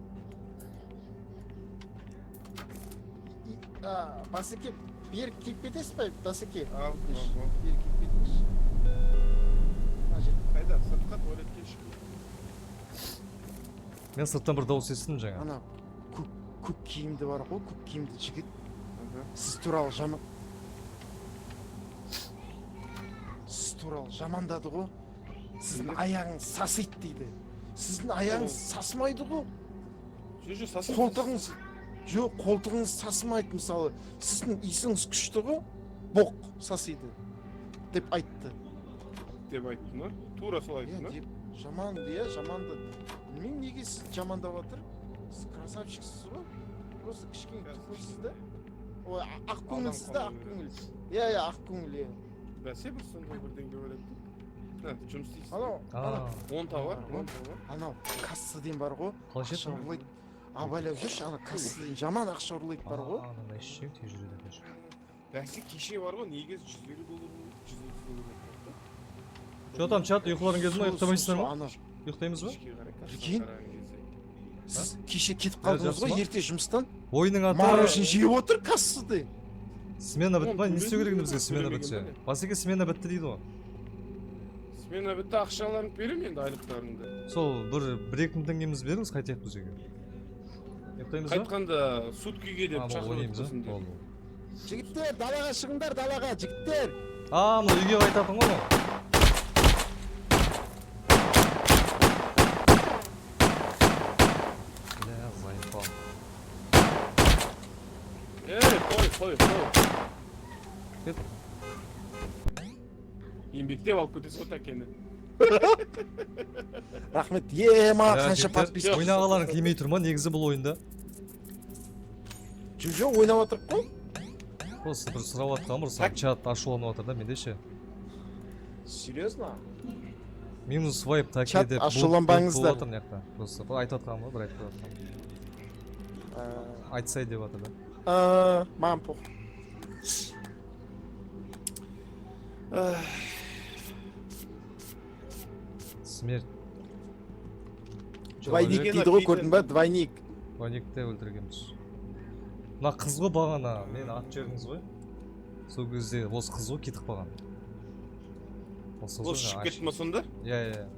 Басеке, беріп келіп кетесіз бе, Басеке? Ал. Беріп келіп кетіңізші. Қайда, сыртқа туалетке шығып. Мен сырттан бір дауыс естідім жаңа. Ана көк киімді бар ғой, көк киімді жігіт. Сіз туралы жамандады ғой. Сіздің аяғыңыз сасиды дейді. Сіздің аяғыңыз сасымайды ғой. Қолтығыңыз жоқ, қолтығыңыз сасымайды мысалы. Сіздің иісіңіз күшті ғой. Боқ сасиды деп айтты. Деп айтты ма? Тура сол айтты ма? Жаманды, иә, жаманды. Білмеймін неге сіз жамандап жатыр. Сіз красавчиксіз ғой. Просто кішкене тупойсыз да. Ой, ақ көңілсіз да, ақ көңіл. Иә, ақ көңіл, иә. Бәсе бір сондай бірдеңе ойлайды. Жұмыс істейсіз. Анау 10 товар. Анау кассаден бар ғой. Қалай Ақша ұрлайды. Абайлап жүрші, ана кассаден жаман ақша ұрлайды бар ғой. Ана ішсең тез жүреді екен. Бәсе кеше бар ғой, негізі 150 доллар болды. 150 доллар. Что там чат, ұйқыларың келді ма, ұйықтамайсыздар ма? Ұйықтаймыз ба? Прикинь. Сіз кеше кетіп қалдыңыз ғой, ерте жұмыстан. Ойының аты... Мороженое жеп отыр кассады. Смена бітті ма? Не істеу керек бізге смена бітсе? Басеке смена бітті дейді ғой. Смена бітті, ақшаларыңды беремін енді айлықтарыңды. Сол бір-екі мың теңгеміз беріңіз, қайтайық бізге. Ұйықтаймыз ба? Қайтқанда суткиге деп шақырып өткізін деп. Жігіттер, далаға шығыңдар, далаға, жігіттер. Мына үйге қайтатын ғой. Қой. Кет. Еңбектеп алып кетесіз ғой тәкені. Рахмет, маған қанша подписка. Ойнағаларың келмей тұр ма негізі бұл ойында? Жоқ, ойнап отырып қой. Просто бір сұрап атқан бір чат ашуланып отыр да менде ше. Серьезно? Минус вайп таки Чат деп ашуланбаңыздар. Просто айтып атқан ғой, бір айтып атқан. Айтсай деп атыр да. Маған похуй. Смерть. Двойник дейді ғой, көрдің ба? Двойник. Двойникті өлтіргенбіз. Мына қыз ғой бағана, мені атып жібердіңіз ғой. Сол кезде осы қыз ғой кетіп қалған. Осы шығып кетті ма сонда? Иә.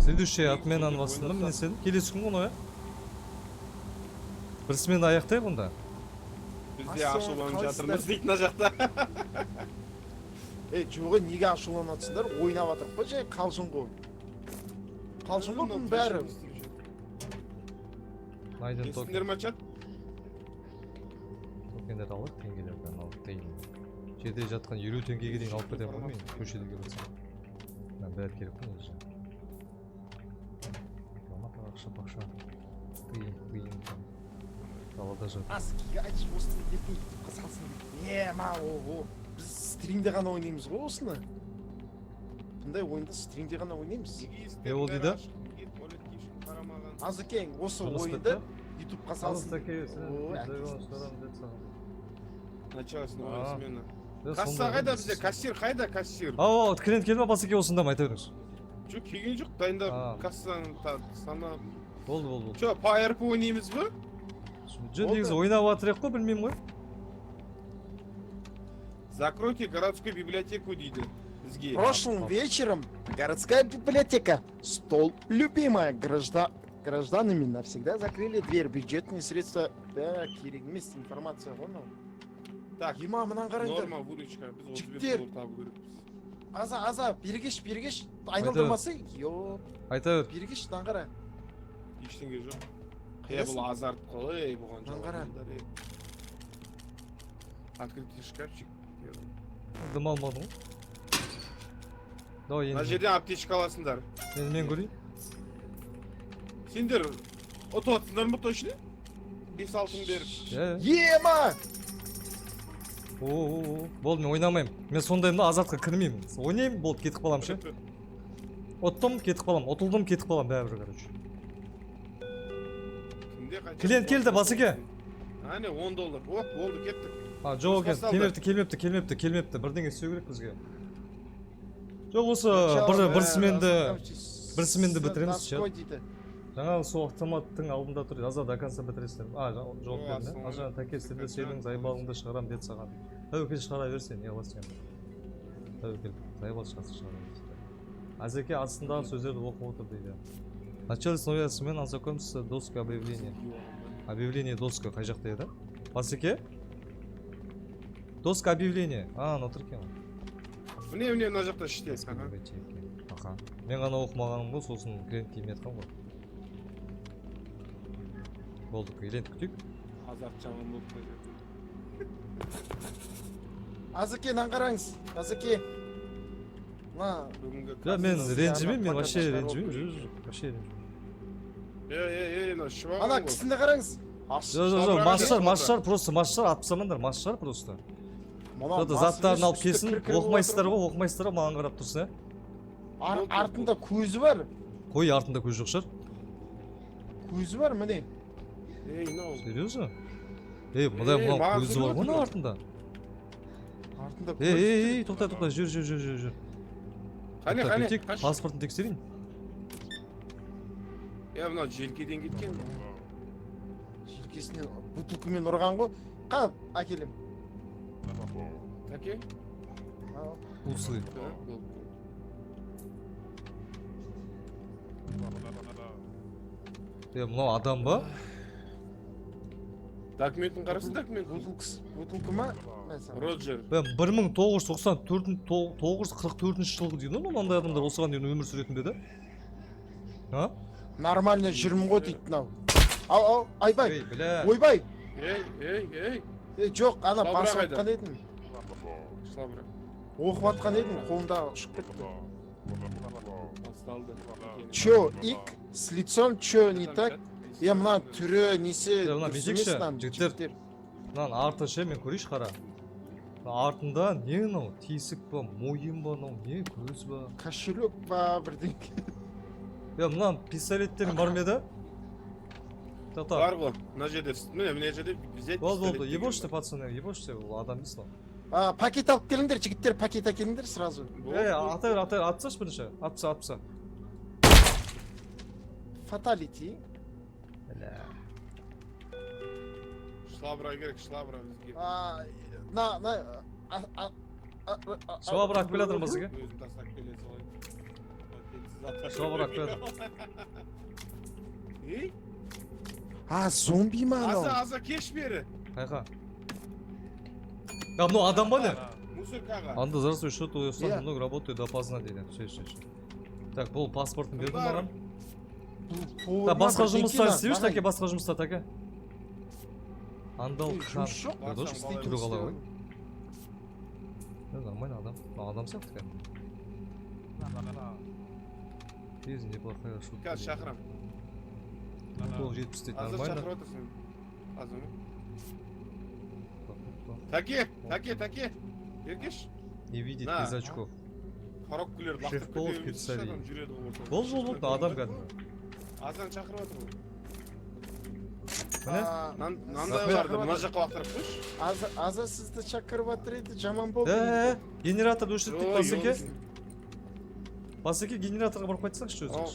Следующий отменаны басында міне сен келесі күн ғой, иә? Бір смена аяқтайық онда. Бізде ашуланып жатырмыз дейді мына жақта. Жоғы неге ашуланатсыздар? Ойнап жатырық қой, жай қалжың ғой. Қалжың ғой бұның бәрі. Естіңдер ма чат? Токендерді алайық, теңгелерден алып дейін. Жерде жатқан 50 теңгеге дейін алып кетемін ғой мен, көшеде келесем. Бәрі керек қой негізі. Ақша тиын. Далада жатыр. Басекеге айтшы, осыны ертең ютубқа салсын дейді. Біз стримде ғана ойнаймыз ғой осыны. Бұндай ойынды стримде ғана ойнаймыз. Ол дейді? Азекең, осы ойынды ютубқа салсын. Началосная смена. Касса қайда бізде? Кассир қайда, кассир? Клиент келме, Басеке осында ма айта беріңіз? Жоқ, келген жоқ, дайындап кассаны санап. Болды. Че, PRP ойнаймыз ба? Жөн негізі ойнап атырек қой, білмеймін ғой. Закройте городскую библиотеку дейді бізге. Прошлым вечером городская библиотека. Стол любимая. Гражданами навсегда закрыли дверь. Бюджетные средства. Да, керек емес информация ғой мынау. Так, Ема мынаны қараңдар. норма выручка. Біз Жігіттер. $35 табу керекпіз. Аза, бергеш. Айналдырмасы. Йо, айта бер. бергеш, мынаны қара. Ештеңе жоқ. Қайдасың? Бұл азарт қой, бұған Мынаны қара. Открытый шкафчик. Дым алмадың ғой. Давай Мына енді. жерден аптечка аласыңдар. Мен көрейін. Сендер отыр ма точно? 5-6 беріп. Ема! О, болды, мен ойнамаймын. Мен сондаймын да, азартқа кірмеймін. Ойнаймын, болды, кетіп қалам ше. Оттым, кетіп қалам. Отылдым, кетіп қалам бәрібір, короче. Клиент келді, басеке. Әне $10. Оп, болды, кеттік. Жоқ екен, Басталды. келмепті. Бірдеңе істеу керек бізге. Жоқ, осы бір сменді бітіреміз ше. Жаңағы сол автоматтың алдында тұр, аза до конца бітіресіздер. Жоқ берді. Ажан тәкестерді сенің зайбалыңды шығарам деді саған. Тәуекел шығара берсен, не қыласың енді. Тәуекел, зайбал шығарса шығара берсін. Азеке астындағы сөздерді оқып отыр дейді. Начальник новая смена, ознакомься доска объявления. Объявление доска қай жақта еді? Басеке? Доска объявления. Мына тұр екен. Міне, мына жақта іште. Аха. Мен ғана оқымағаным ғой, сосын клиент келмей жатқан ғой. Болдық, клиент күтейік. Азарт жаман болып қойды. Азеке, мынаны қараңыз. Азеке. Мына Ja, men ренжімеймін, вообще ренжімеймін. Вообще ренжімеймін. Мына шыва. ана кісіні қараңыз. Жоқ, массаж атып салмаңдар, массаж просто. Заттарын алып келсін, оқымайсыздар ғой, маған қарап тұрсын, Артында көзі бар. Қой, артында көз жоқ шығар. Көзі бар, міне. Мынау. Серьезно? Мұндай көзі бар ғой артында. Артында Тоқта, жүр. Қане, Паспортын тексерейін. Мынау желкеден кеткен. желкесінен бутылкамен ұрған ғой. Қап, әкелем. Әке? Усы. Мынау адам ба? Документін қарасын, документін. Бутылка ма? Роджер. 1944 жылғы дейді, мынандай адамдар осыған дейін өмір сүретін беді? Нормально жүрмін ғой дейді мынау. Ау, айбай. Бля. Ойбай. Ей. Жоқ, ана Шылабырақ басып айда. атқан едім. Шылабырақ. Оқып атқан едім, қолымда ұшып кетті. Басталды. Чё, ик, с лицом чё не так? Мына түрі, несі, мына дұрыс безекші, емес мынаның, жігіттер. Мынаның арты ше, мен көрейінші қара. Артында не мынау? Тесік ба, мойын ба, не көз ба? Кошелек ба, бірдеңке. Мынаның пистолеттерің бар ма еді? Бар ғой, мына жерде, міне жерде взять Болды, ебошьте, пацаны, ебошьте, ол адам емес ол. Пакет алып келіңдер, жігіттер, пакет әкеліңдер сразу. Атсаш бірінші, атса. Фаталити. Шылабырақ керек, шылабырақ бізге. Шылабырақ келе жатыр ма сізге? Өзін тастап келе солай. Шылабырақ келе жатыр. Ей? Зомби ма анау? Аза кеш бері. Қайқа? Мынау адам ба не? Мусоркаға. Анда здравствуй, что ты очень много работаю допоздна дейді. Все. Так, бұл паспортын бердің маған. Басқа жұмыстар істейбіз, таке, басқа жұмыстар, таке. Андал қан. Түрі қалай ғой? Нормально адам. Адам сияқты кәдімгі. Жизнь неплохая шутка. Қазір шақырам. 970 дейді, Азыр нормально. шақырып отырсың. Азыр ма? Таке. Ергеш. Не видит На. без очков. Коробкілер Шеф-повар лақтырып пиццерия. жүреді ғой. Бол, адам кәдімгі. Азан шақырып отыр ғой. Міне? Нандай барды, мына жаққа лақтырып қойшы. Аза сізді шақырып жатыр еді, жаман болды. Генераторды өшірттік, Басеке генераторға барып қайтсаңшы өзіңіз.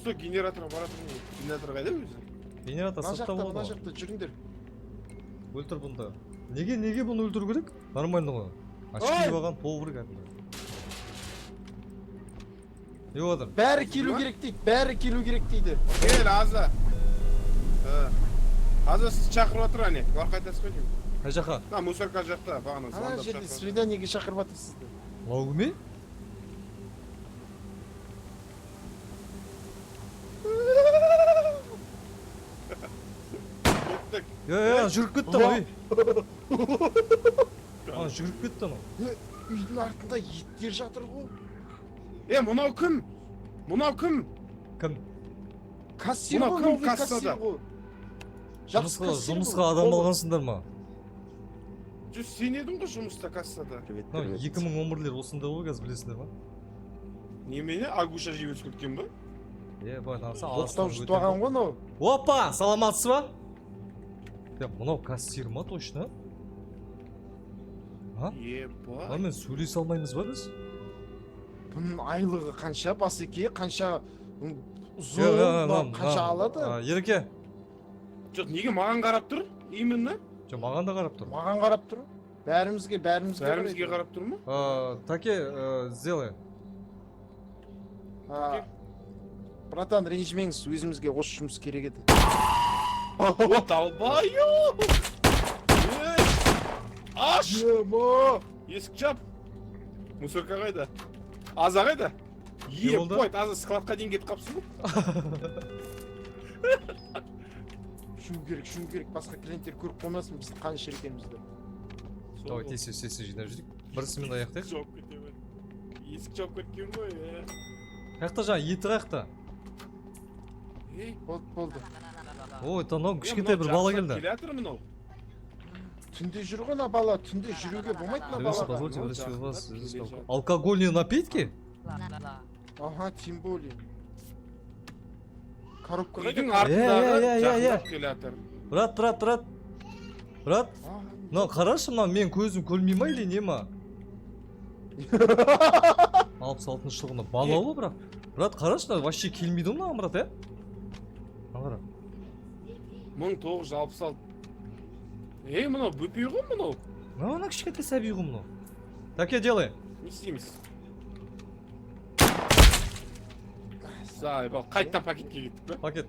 Сол генераторға баратыр ғой. Генератор қайда өзі? Генератор сыртта мына болады ғой. жақта жүріңдер. Өлтір бұнда. Неге бұны өлтіру керек? Нормально ғой. очки алған повар кәдімгі. Не отыр? Бәрі келу керек дейді, бәрі келу керек дейді. Кел, Аза. Аза сіз шақырып отыр әне. Бар қайтасыз қой деймін. Қай жаққа? На, мусорка жақта, бағана Ана звондап жерде шақырып. свиданиеге шақырып жатыр сізді. Лаугуме? Кеттік. Жүріп кетті анау. Жүріп кетті анау. Үйдің артында еттер жатыр ғой. Мынау кім? Мынау кім? Кім? Кассир Мынау ғой, кім новый кассада? кассир ғой. Жақсы кассир Жұмысқа адам алғансыңдар ма? Жүз сен едің ғой жұмыста кассада. 2011-лер осында ғой қазір білесіңдер ма? Немене? Агуша жеп өсіп кеткен ба? Бай нарса Оқтау жұтпаған ғой мынау. Опа, саламатсыз ба? Мынау кассир ма точно? Ебай. Мен сөйлесе алмаймыз ба біз? Бұның айлығы қанша, басеке, қанша ұзын, қанша алады? Ереке. Жоқ, неге маған қарап тұр? Именно? Жоқ, маған да қарап тұр. Маған қарап тұр. Бәрімізге қарап тұр ма? Таке, сделай. Братан, ренжімеңіз, өзімізге осы жұмыс керек еді. О, талбайо! Аш! Есік жап! Мусорка қайда? Аза қайда? Ебать, Аза складқа дейін кетіп қапсың ғой? Шуну керек, басқа клиенттер көріп қоймасын біз қанша екенімізді. Давай, тез жинап жүрейік. Бірісімен аяқтайық. Жауап кетемін. Есік жауап кеткен ғой, Қаяқта жаңа, еті қаяқта? Болды. Ой, танау кішкентай бір бала келді. Келатыр мынау. Түнде жүр ғой бала, түнде жүруге болмайды бала. Позвольте у вас алкогольные напитки? Ага, тем более. Коробка Үйдің артындағы жақындап келатыр. Брат, қарашы мына мен көзім көрмей ма или не ма? 66 жылғында бала ғой бірақ. Брат, қарашы, вообще келмейді мына брат, Қара. 1966. Мынау бөпей ғой мынау? Мына кішкентай сәби ғой мынау. Таке делай. Не істейміз? Зайбал, қайттан пакетке кеттік бе? Пакет.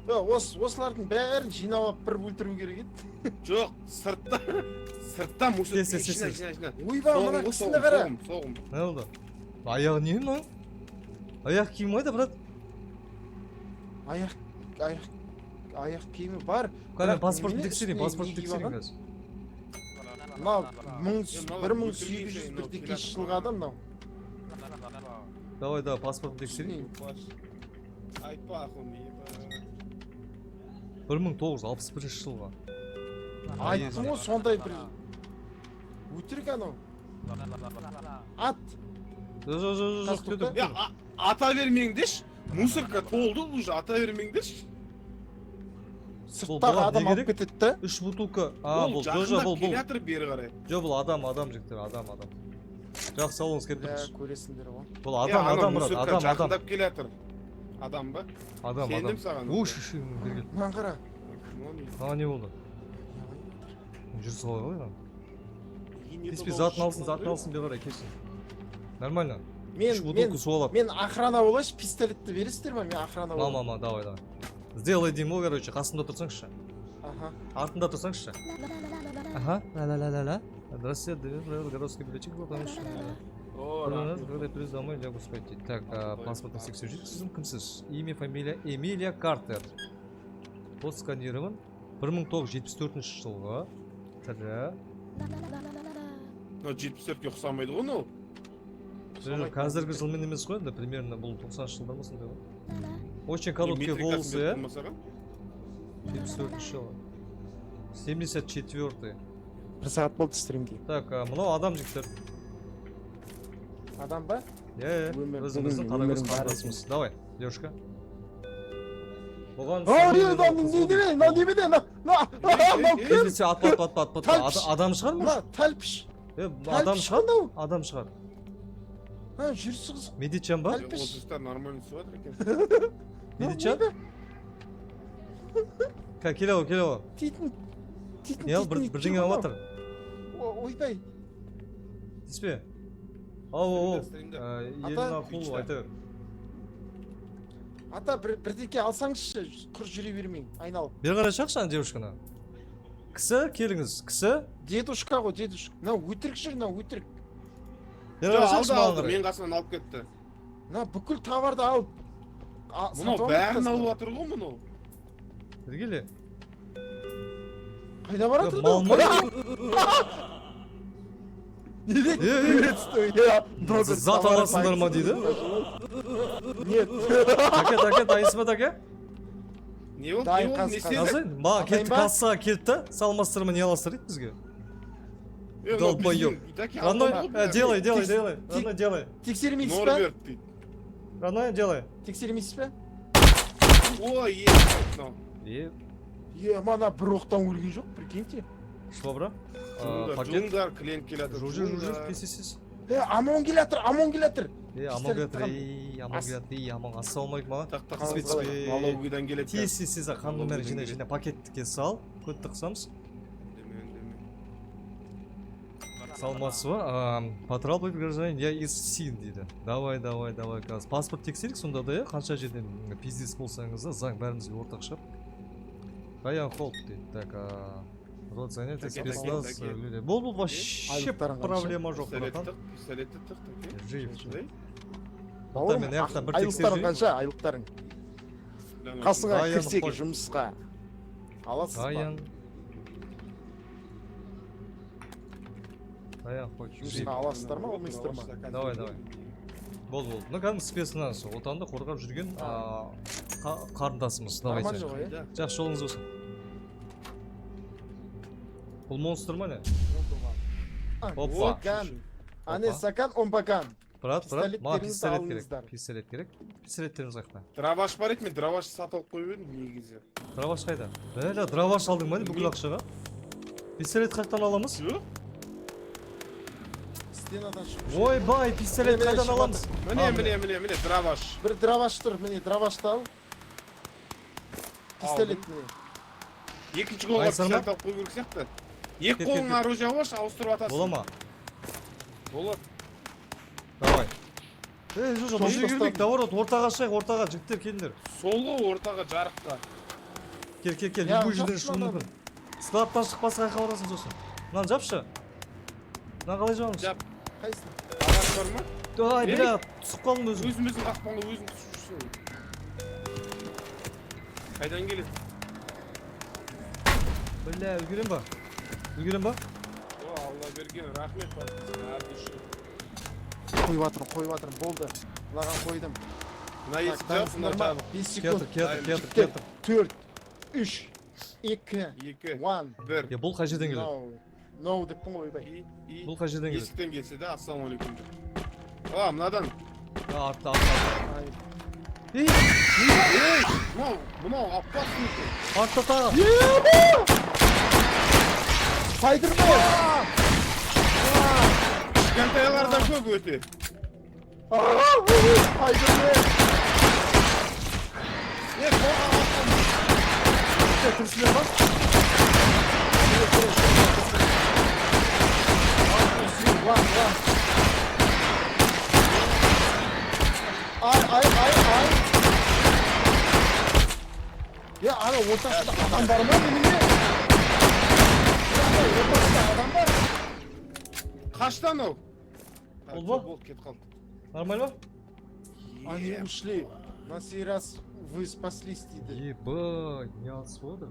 Осылардың бәрін жинап бір өлтіру керек еді. Жоқ, сырттан мусор. Ойба, мына кісіні қара. Соғым. Не oldu? Аяғы не мынау? Аяқ киім қайда, брат? Аяқ киімі бар. Мен паспортын тексерейін қазір. Мынау 1801 жылғы адам мынау. Давай, паспортын тексерейін. Айтпа ақым, ебай. 1961 жылға. Айттым ғой сондай бір өтірік анау. Ат. Жоқ. Ата бермеңдеш. Мусорка толды уже, ата бермеңдеш. Сырттағы адам алып кетеді. 3 бутылка. Ол жақындап келатыр бері қарай. Жоқ, бұл адам жігіттер, адам. Жақсы салуыңыз келіп тұрмыз. Көресіңдер ғой. Бұл адам, брат, адам. Жақындап келатыр. Адам ба? Адам. Сендім саған. Маған қара. Не болды? Жүріс қалай ғой? Теспей затын алсын бе қарай келсін. Нормально. Мен охрана болайшы, пистолетті бересіздер ма? Мен охрана болайын. Мама, давай. Сделай деймін ғой, короче, қасында тұрсаңызшы. Артында тұрсаңызшы. Ага, ла-ла-ла-ла-ла. Здравствуйте, городской библиотеки, потому что... Когда придешь домой, лягу спать. Так, паспортный секцию жить. Сіздің кімсіз? Имя, фамилия, Эмилия Картер. Код сканирован. 1974 жылғы. Тірі. 74-ке ұқсамайды ғой, ну? Қазіргі жылмен емес қой, примерно бұл 90 жылдар ма сондай ғой. Очень короткий волосы, 74 жылы. 74-й. Бір сағат болды стримге. Так, мынау адам жігіттер. Адам ба? Өзіміздің қарагөз қандасымыз. Давай, девушка. Бұған... Адам шығар ма? Тәлпіш. Адам шығар. Жүрісі қызық. Медичан ба? Отыздар нормально суатыр екен. Медичан? Келево. Не ал, бірдеңе алып атыр. Ойбай. Тиспе. Ау, Стримде. елена фул Twitch'те. айта бер. Ата бірдеке алсаңызшы, құр жүре бермейін, айналып. Бері қарай шақшы ана девушканы. Кісі, келіңіз, кісі. Дедушка ғой, дедушка. Мынау өтірік жүр, мынау өтірік. Бері Жоқ, қарай алды шақшы маған алды, қарай. мен қасынан алып кетті. Мына бүкіл товарды алып. Мынау бәрін алып жатыр ғой мынау. Бері келе. Қайда баратыр? Мал ма? Не дейді? Приветствую, я добр. Зат аласыңдар ма дейді? Нет. Таке, дайынсыз ба таке? Не болды, Дайын не болды, не қасқа. істеді? Жазайын? Маған келді Атайын ба? кассаға келді да, салмастырма не аласыздар дейді бізге. Мынау Долбоёб. біздің- Так, Родной, алдын алып делай, бәрін. Родной, делай. Тексермейсіз ба? Норберт дейді. Родной, делай. Тексермейсіз ба? Ой, мынау. Мана бір оқтан өлген жоқ, прикиньте. Что, бра? Жуыңдар, Пакет? жуыңдар, клиент келатыр. Жужу, пес. Амон келатыр, амон келатыр. Амон келатыр, амон келатыр, амон ассалаумалейкум маған. Так, так, Тиспе, тиспе. налогыдан келеді. Тез, қан номері жинай, пакеттікке сал. Көтті қысамыз. Саламатсыз ба? Патрал быть гражданин, я из СИН дейді. Давай, қазір. Паспорт тексерік сонда да, қанша жерден пиздес болсаңыз да, заң бәрімізге ортақ шығып. Райан Холп дейді. Так, род занятия, спецназ, люди. Бол, вообще Айлықтарың қанша? проблема жоқ, братан. Пистолетті тық, Жиып. Бауырым, мен аяқта бір айлықтарың тексерейін. қанша, айлықтарың? Қасыңа Райан кірсек Холп. жұмысқа. Аласыз ба? Райан Холп. Жұмысқа аласыздар ма, алмайсыздар ма? Давай. Бол. Ну, кәдімгі спецназ, отанды қорғап жүрген қарындасымыз. Нормально Давайте. ғой, иә? Жақсы жолыңыз болсын. Бұл монстр ма не? Опа. Стакан. Ане Опа. стакан, он бакан. Брат, маған Пистолеттеріңізді пистолет алыңыздар. керек. Пистолет керек. Пистолеттеріміз қайда? Драваш бар еді, мен драваш сатып алып қойып едім негізі. Драваш қайда? Бәлі, драваш алдың ба не бүкіл ақшаға? Пистолет қайдан аламыз? Жоқ. Стенадан шығып. Ойбай, пистолет Міне, қайдан шығып аламыз? Міне, драваш. Бір драваш тұр, міне дравашты ал. Пистолет міне. Екінші қолға Айсар ма? пистолет алып қою керек сияқты. Екі Кет, қолың кет. оружие алып ауыстырып атасың. Бола ма? Болады. Давай. Жужа, бұл Соны жерге тастадым. кірмейік, наоборот, ортаға шығайық, ортаға, жігіттер келіңдер. Солға ортаға жарыққа. Кел, Я любой жерден жақсы шығуы мүмкін. Склаптан шықпасқа қайқа барасың сосын. Мынаны жапшы. Мынаны қалай жабамыз? Жап. Қайсың? Ағаш бар ма? Ай, Ей! бля, түсіп қалдым өзім. Өзіміздің қақпанға өзің түсіп жүрсің. Қайдан келеді? Бля, үлгерем ба? О, Алла берген, рахмет бар. Қойып атырым, болды. Мынаған қойдым. Мына есік жап, мына жабық. 5 секунд. Кетір. 4, 3, 2, Екі, 1. бір. Бұл қай жерден келеді? No деп қой ойбай. Бұл қай жерден келеді? Есіктен келсе де, ассалаумалейкум деп. Мынадан. Артта. Ей, Мынау опасный екен. артта тағы. Спайдермен! Кішкентайларда көп өте. Спайдермен! Кірсілер ба? Ай! Ya ana ортасында адам бар ма немене? Ортасында адам бар. Қашты анау. Ол ба? Болды, кетіп қалды. Нормально ба? Они ушли. На сей раз вы спаслись дейді. Ебать, не отсюда.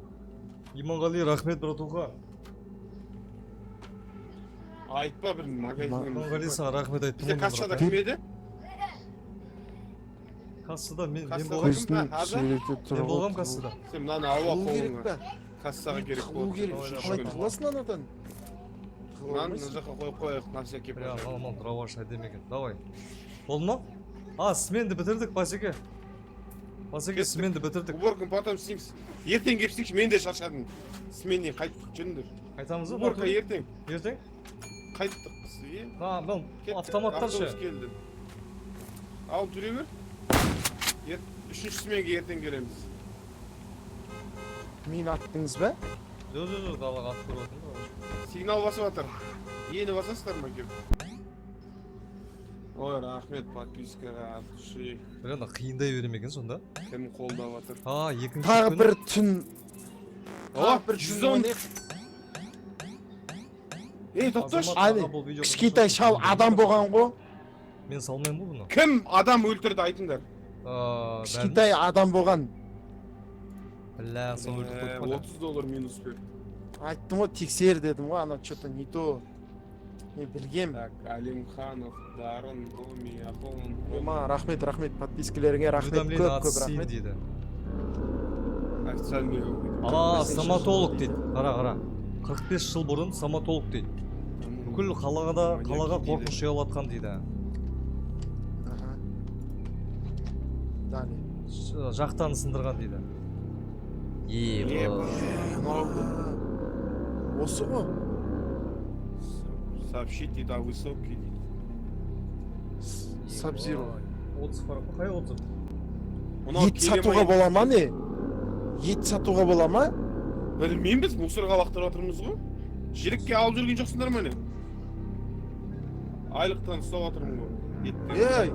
Иманғали, рахмет, братуха. Айтпа бір магазиннен. Иманғали, саған рахмет айттым. Бізде кассада кім еді? Кассада мен Кассада болғам. кім? Мен болғам кассада. Сен мынаны ауа Тығылу керек қолыңа. па? Кассаға керек Тығылу болды. керек. Қалай тығыласың анадан? Мынаны мына жаққа қойып қояйық, на всякий Бля, случай. мал драваш әдемеген. Давай. Болды ма? Сменді бітірдік, Басеке. Басеке, сменді бітірдік. Уборканы потом істейміз. Ертең келіп істейікші, мен де шаршадым. Сменнен қайтып жүріңдер. Қайтамыз ба? Уборка ертең. Ертең? Қайттық. Иә. Бұл Кеттік, автоматтар ше. автобус келді. Ал жүре бер. Үшінші сменге ертең келеміз. Мені аттыңыз ба? Жоқ, далаға атып көріп отырмын. Сигнал басып жатыр. Ені басасыздар ма келіп? ой рахмет подпискаға от души. Ана қиындай бере ме екен сонда? Кім қолдап жатыр? Екінші Тағы күні- бір түн. О, Тағы бір 110. түн ойнайық. Ей тоқташ, Азамат Ай, аға бұл видеоға кішкентай жұмсап шал жатыр. адам болған ғой. Мен салмаймын ғой бұны. кім адам өлтірді айтыңдар. Кішкентай адам болған. Бля, соны өлтіріп қойдық қой. $30 минус бер. Айттым ғой, тексер дедім ғой, ана что-то не то. Мен білгем. Так, Алимханов, Дарын, Томи, Аполлон. Маған рахмет, подпискалеріңе рахмет, Уведомление көп от көп СИН рахмет. дейді. Официальный өкіл. Стоматолог дейді. Қара. 45 жыл бұрын стоматолог дейді. Бүкіл қалаға қорқыныш ұялатқан дейді. Ага. Далее. Жақтан сындырған дейді. Осы ғой. Сообщить дейді, высокий дейді. Сабзиро. 30 бар ма? Қай 30? Ет сатуға бола ма не? Ет сатуға бола ма? Білмеймін, біз мусорға лақтырып жатырмыз ғой. Жерікке алып жүрген жоқсыңдар ма не? Айлықтан ұстап жатырмын ғой. Етті. Ей,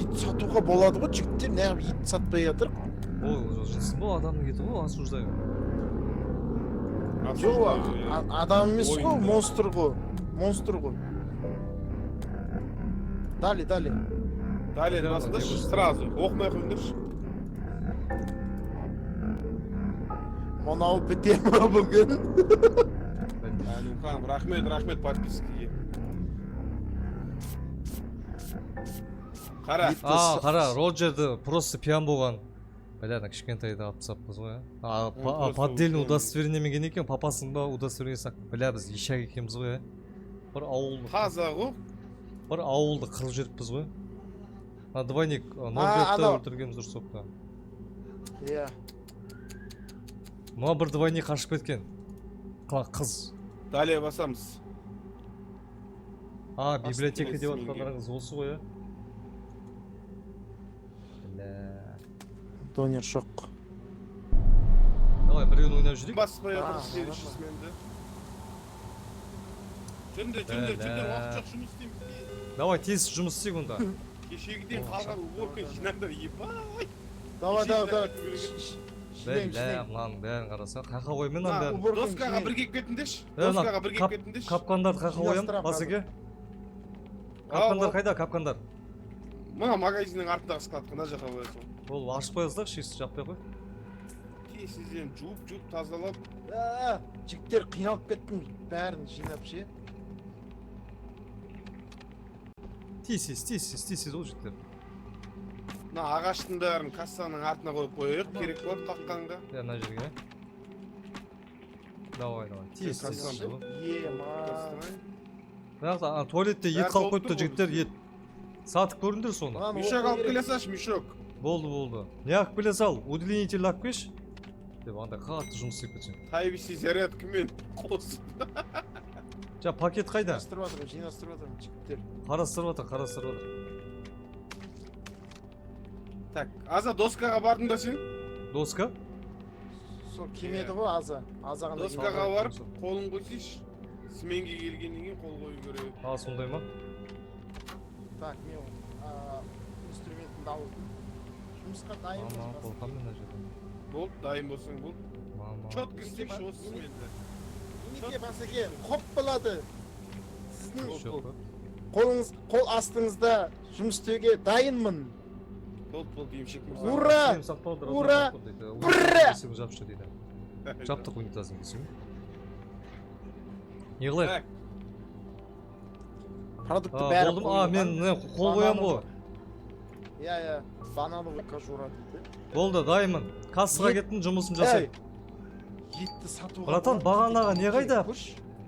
ет сатуға болады ғой, жігіттер неғып ет сатпай жатыр? Ой, жынсын бұл адамның еті ғой, осуждаю. Жоқ, адам емес ғой, Ойында. монстр ғой. Далее. Далее, басындашы, сразу. Оқымай қойыңдаршы. Мынау біте ма бүгін? Әлімхан, рахмет подпискаге. Қара. Қара, Роджерді просто пьян болған. Бля, кішкентайды алып тастаппыз ғой. Поддельный удостоверение меген екен, папасын ба удостоверение сақ. Бля, біз ишак екенбіз ғой. Бір ауылды қырып жеріппіз ғой. Двойник Норбертті өлтіргеніміз дұрыс соқта. Иә. Мына бір двойник қашып кеткен. Қыз. Далее басамыз. Библиотека деп атқандарыңыз осы ғой, Донер шоқ. Давай, біреуін ойнап жүрейік. Баспай жатыр следующий сменді. Жүндер, уақыт жоқ жұмыс істейміз. Давай, тез жұмыс істейік онда. Кешегіден қалған уборка жинаңдар, ебай. Давай. Бля, мынаның бәрін қараса, қақа қоймен На, бәрін. уборка Доскаға жинай. бірге кетіндеш. Капкандарды қақа қоям, базеге. Капкандар қайда, капкандар? Мына магазиннің артындағы складқа, мына жаққа қоясың. Ол ашып қоясыздар, шиісі жаппай қой. Тесізден жуып тазалап. Жігіттер қиналып кеттім, бәрін жинап ше. Тез ол жігіттер. Мына ағаштың бәрін кассаның артына қойып қойып, керек болады қаққанда. Мына жерге. Давай. Тез. Бірақ туалетте ет қалып қойыпты жігіттер, ет. Сатып көріңдер соны. Мешок алып келе саш, мешок. Болды. Не алып келе сал, удлинитель алып келші. Деп андай қатты жұмыс істеп кетсең. Тайбиси зарядкамен қосып. Пакет қайда? Жинастырып жатырмын жігіттер. Қарастырып жатыр. Так, Аза доскаға бардың ба сен? Доска? Сол кемеді ғой азағында. Доскаға барып, қолын қойсайшы. Сменге келгеннен кейін қол қою керек. Сондай ма? Так, мен инструментімді алдым. Жұмысқа дайын Қолқам мен ажырым. Болды, дайын болсаң болды. Чотко істейші осы сменді. Неге басеке, хоп болады. Сіздің қол астыңызда жұмыс істеуге дайынмын. Болды, емшекіміз. Ура! Бірі! Жапшы дейді. Жаптық унитазын десің. Не қылайық? Продукты бәрі болдым, мен қол қоям ғой. Иә, банановый кожура дейді. Болды, дайынмын. Кассаға кеттім, жұмысын жасай. Етті сатуға. Братан, бағанағы не қайда?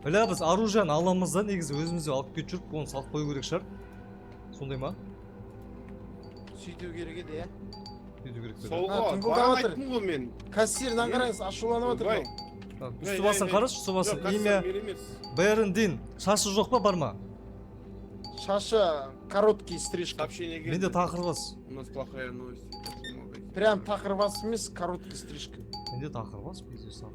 Бля, біз оружияны аламыз да, негізі өзімізде алып кетіп жүріп, оны салып қою керек шығар. Сондай ма? Сөйтеу керек еді, иә? Сөйтеу керек. Солға, баған айттым ғой мен. Кассирдан қараңыз, ашуланып отыр. Үсті басын қарашы, үсті басын. Имя, бәрін дин. Шашы жоқ па, бар ма? Шашы короткий стрижка. Менде тақыр бас. У нас плохая новость. Прям тақыр бас емес, короткий стрижка. Менде тақыр бас, бизнес ал.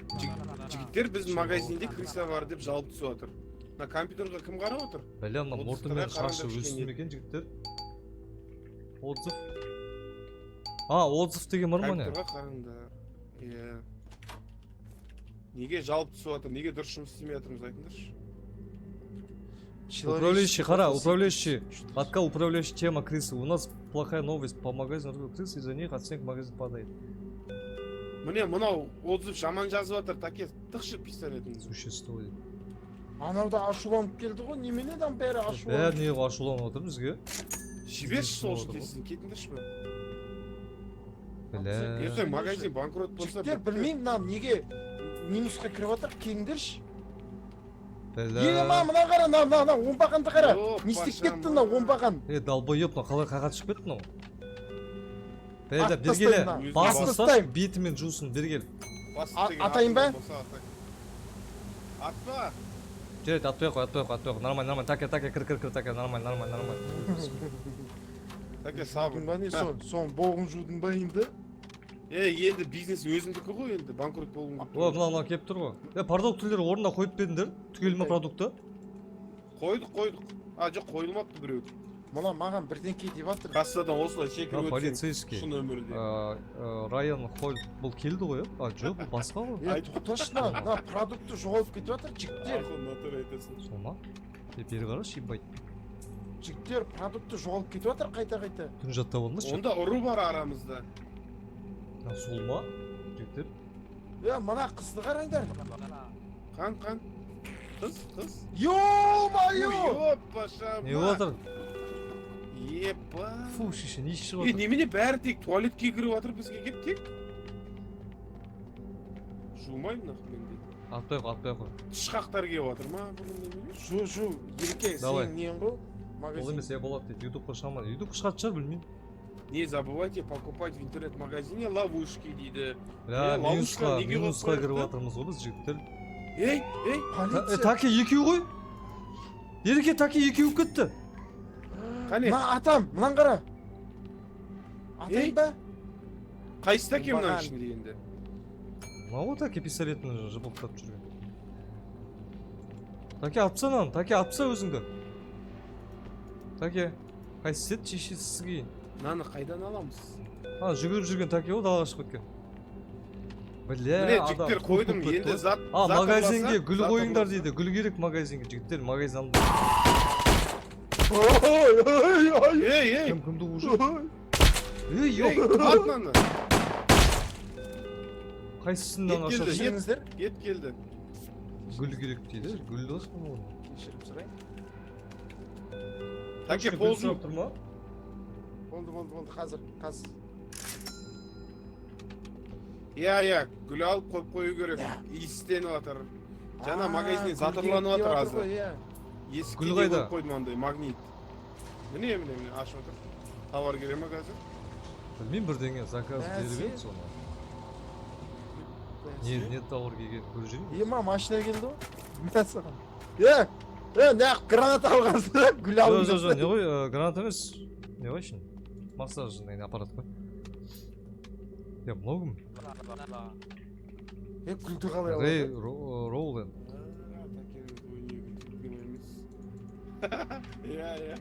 Жігіттер біз магазинде крыса бар деп жалып түсіп жатыр. мына компьютерге кім қарап отыр? бәле ана Отыз мұрты мен тірі шашы қараңдар өссін кішкене. екен жігіттер. Отзыв. Отзыв деген бар ма не? Компьютерге қараңдар. Иә. Неге жалып түсіп жатыр? Неге дұрыс жұмыс істемей жатырмыз айтыңдаршы. Управляющий, қара, управляющий. Отка управляющий тема крысы. У нас плохая новость по магазину крысы, из-за них оценка магазин падает. Міне мынау отзыв жаман жазып жатыр, таке тықшы пистолетіңді. Существует. Анау да ашуланып келді ғой, неменеден бәрі ашуланып. Бәрі неге ашуланып отыр бізге? Жіберші сол Отыр ғой. тесін, кетіңдерші бі. Бля. Ертең магазин банкрот болса... Жігіттер білмеймін мына неге минусқа кіріп жатыр, келіңдерші. Бля. Мына қара, мына оңбағанды қара. О, Не істеп пашам, кетті мына оңбаған? Долбоёб, мына қалай қағат шығып кетті мынау? Бля, Ат бергеле. тастайын мына. Басын Ат ұстап, тастайын. бетімен жусын, бергел. Атайын ба? Атпа! Жарайды, атпай қой, нормально, таке, кір, таке, нормально. Таке сабыр. Ба не соң боғын жудың ба енді? Енді бизнес өзімдікі ғой енді, банкрот болуым керек. Мына келіп тұр ғой. Продуктілер орнына қойып бердіңдер? Түгел ма продукты? Қойдық. Жоқ, қойылмапты біреу. Мұна маған бірдеңке деп жатыр. Кассадан осылай шекіріп өтсең, Полицейский. шын өмірде. Район Холь бұл келді ғой, жоқ, бұл басқа ғой. Точно, мына продукты жоғалып кетіп жатыр, жігіттер. Ақыл натур айтасың. Сол ма? Бері қарашы, ебать. Жігіттер продукты жоғалып кетіп жатыр қайта. Түн жатта болмашы? Онда ұры бар арамызда. Сол ма? Жігіттер. Мына қызды қараңдар. Қан. Қыз. Ё-моё! Ёпа шама. Не отыр? Епа. Фу, шеше, не ішіп отыр? Немене бәрі тек туалетке кіріп жатыр бізге кеп тек? Жумаймын ақ менде. Атпай қой. Тышқақтар кеп жатыр ма? Жу, Ерке, Давай. сен нең ғой? Ол емес, болады дейді, ютубқа шығамын. Ютубқа шығатын шығар, білмеймін. Не забывайте покупать в интернет-магазине ловушки дейді. Бля, ловушка неге минусқа қойып кіріп қойыпты? жатырмыз ғой біз жігіттер. Ей! Полиция. Таке екеу ғой? Ерке, таке екеу кетті. Қане? Мына атам, мынан қара. Атайын ба? Қайсы таке мына Маған. ішінде енді? Мынау ғой таке пистолетін жыбылықтап жүрген. Таке атпсанан, таке атпса өзіңді. Таке, қайсы сет шешесіз кейін. Мынаны қайдан аламыз? Жүгіріп жүрген таке ғой далаға шығып кеткен. Бля, Міне жігіттер қойдым, енді зат магазинге гүл зат қойыңдар ұрласа. дейді. Гүл керек магазинге. Жігіттер магазин алды. Ей! Кімді уже? Ей, Ей, yok. ат мынаны. Қайсысынан Ет келді, ашады? Кешіріңіздер. Ет келді. Гүл керек дейді. Гүл дос mu bu? Кешірім сұрайын. Таке Гүл пол сұрап жуып. тұр ма? Болды, қазір. Иә, гүл алып қойып қою керек. Иістеніп жатыр. Жаңа магазиннен зат ұрланып жатыр азыр. Есікке Гүл де қайда? қойып қойдым андай магнит. Міне, ашып отыр. Товар керек ма қазір? Білмеймін бірдеңе заказ Бәсе. беріп еді соны. Не тауар келген көріп жүрейін. Ема машина келді ғой. Мә саған. Неғып гранат алғансың, гүл алып Жоқ, не ғой, гранат емес. Не ғой үшін? Массажный аппарат қой. Мынау кім? Гүлді қалай Рэй алады? Роулен. Иә.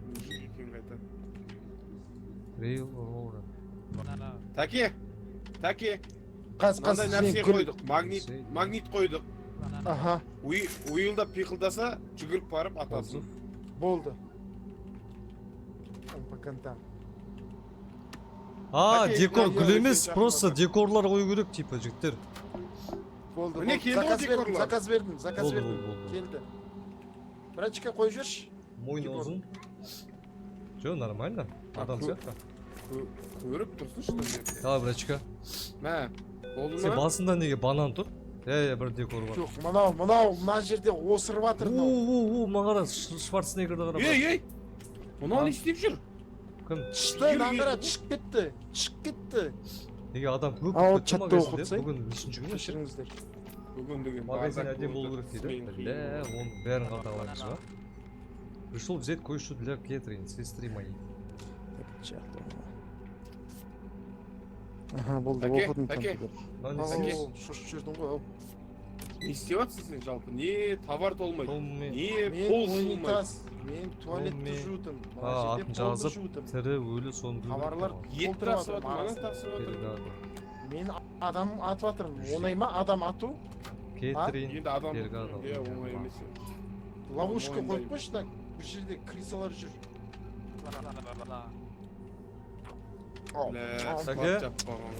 Мужик екен қайта. Рэй Роулен. Таке. Қаз, Мынандай нәрсе қойдық. Магнит қойдық. Аха, Уйылдап пиқылдаса, жүгіріп барып атасың. болды. Покантам. Таке, Декор мына гүл жерде емес, жақын просто отыр. декорлар қою керек, типа, жігіттер. Болды. Міне келді ғой декорлар. Заказ бердім. Болды. Келді. Бірачқа қойып жүрші. Мойны Декор. ұзын. Жоқ, нормально. Адам сияқты. Көріп тұрсың что жерде. Давай, брачка. Мә, болды Сен ма? басында неге банан тұр? Бір декор бар. Жоқ, мына жерде осырып жатыр. Мына қара, Шварценеггерді қара. Ей! Мынау не істеп жүр? Кім? Шты, наңғара шығып кетті. Неге адам көп Ал, кетті чатта магазинде? оқытсай. Бүгін нешінші күні? Кешіріңіздер. Бүгін деген Магазин әдем болу керек дейді. Бля, оның бәрін қадағалаймыз ба? Пришел взять кое-что для Кэтрин, сестры моей. Аха, болды, Таке, оқыдым. таке. Мынау не Таке. істейсің? Шошып жүрдің ғой, ау. не істеп жатсың сен жалпы? Не товар толмайды? Толмай. Не Мен пол жуылмайды? унитаз, мен туалетті Толмай. жудым. Атын жазып, тірі өлі соны Товарлар Ет тасып жатыр, мана тасып жатыр. Бригада. Мен адам атып жатырмын. Оңай ма адам ату? Кейтерин. Енді адам, Бригада. иә, оңай емес. Ловушка Мойындаймын. қойып қойшы да, бұл жерде крысалар жүр. Бля, Так, склад е? жаппаған ғой.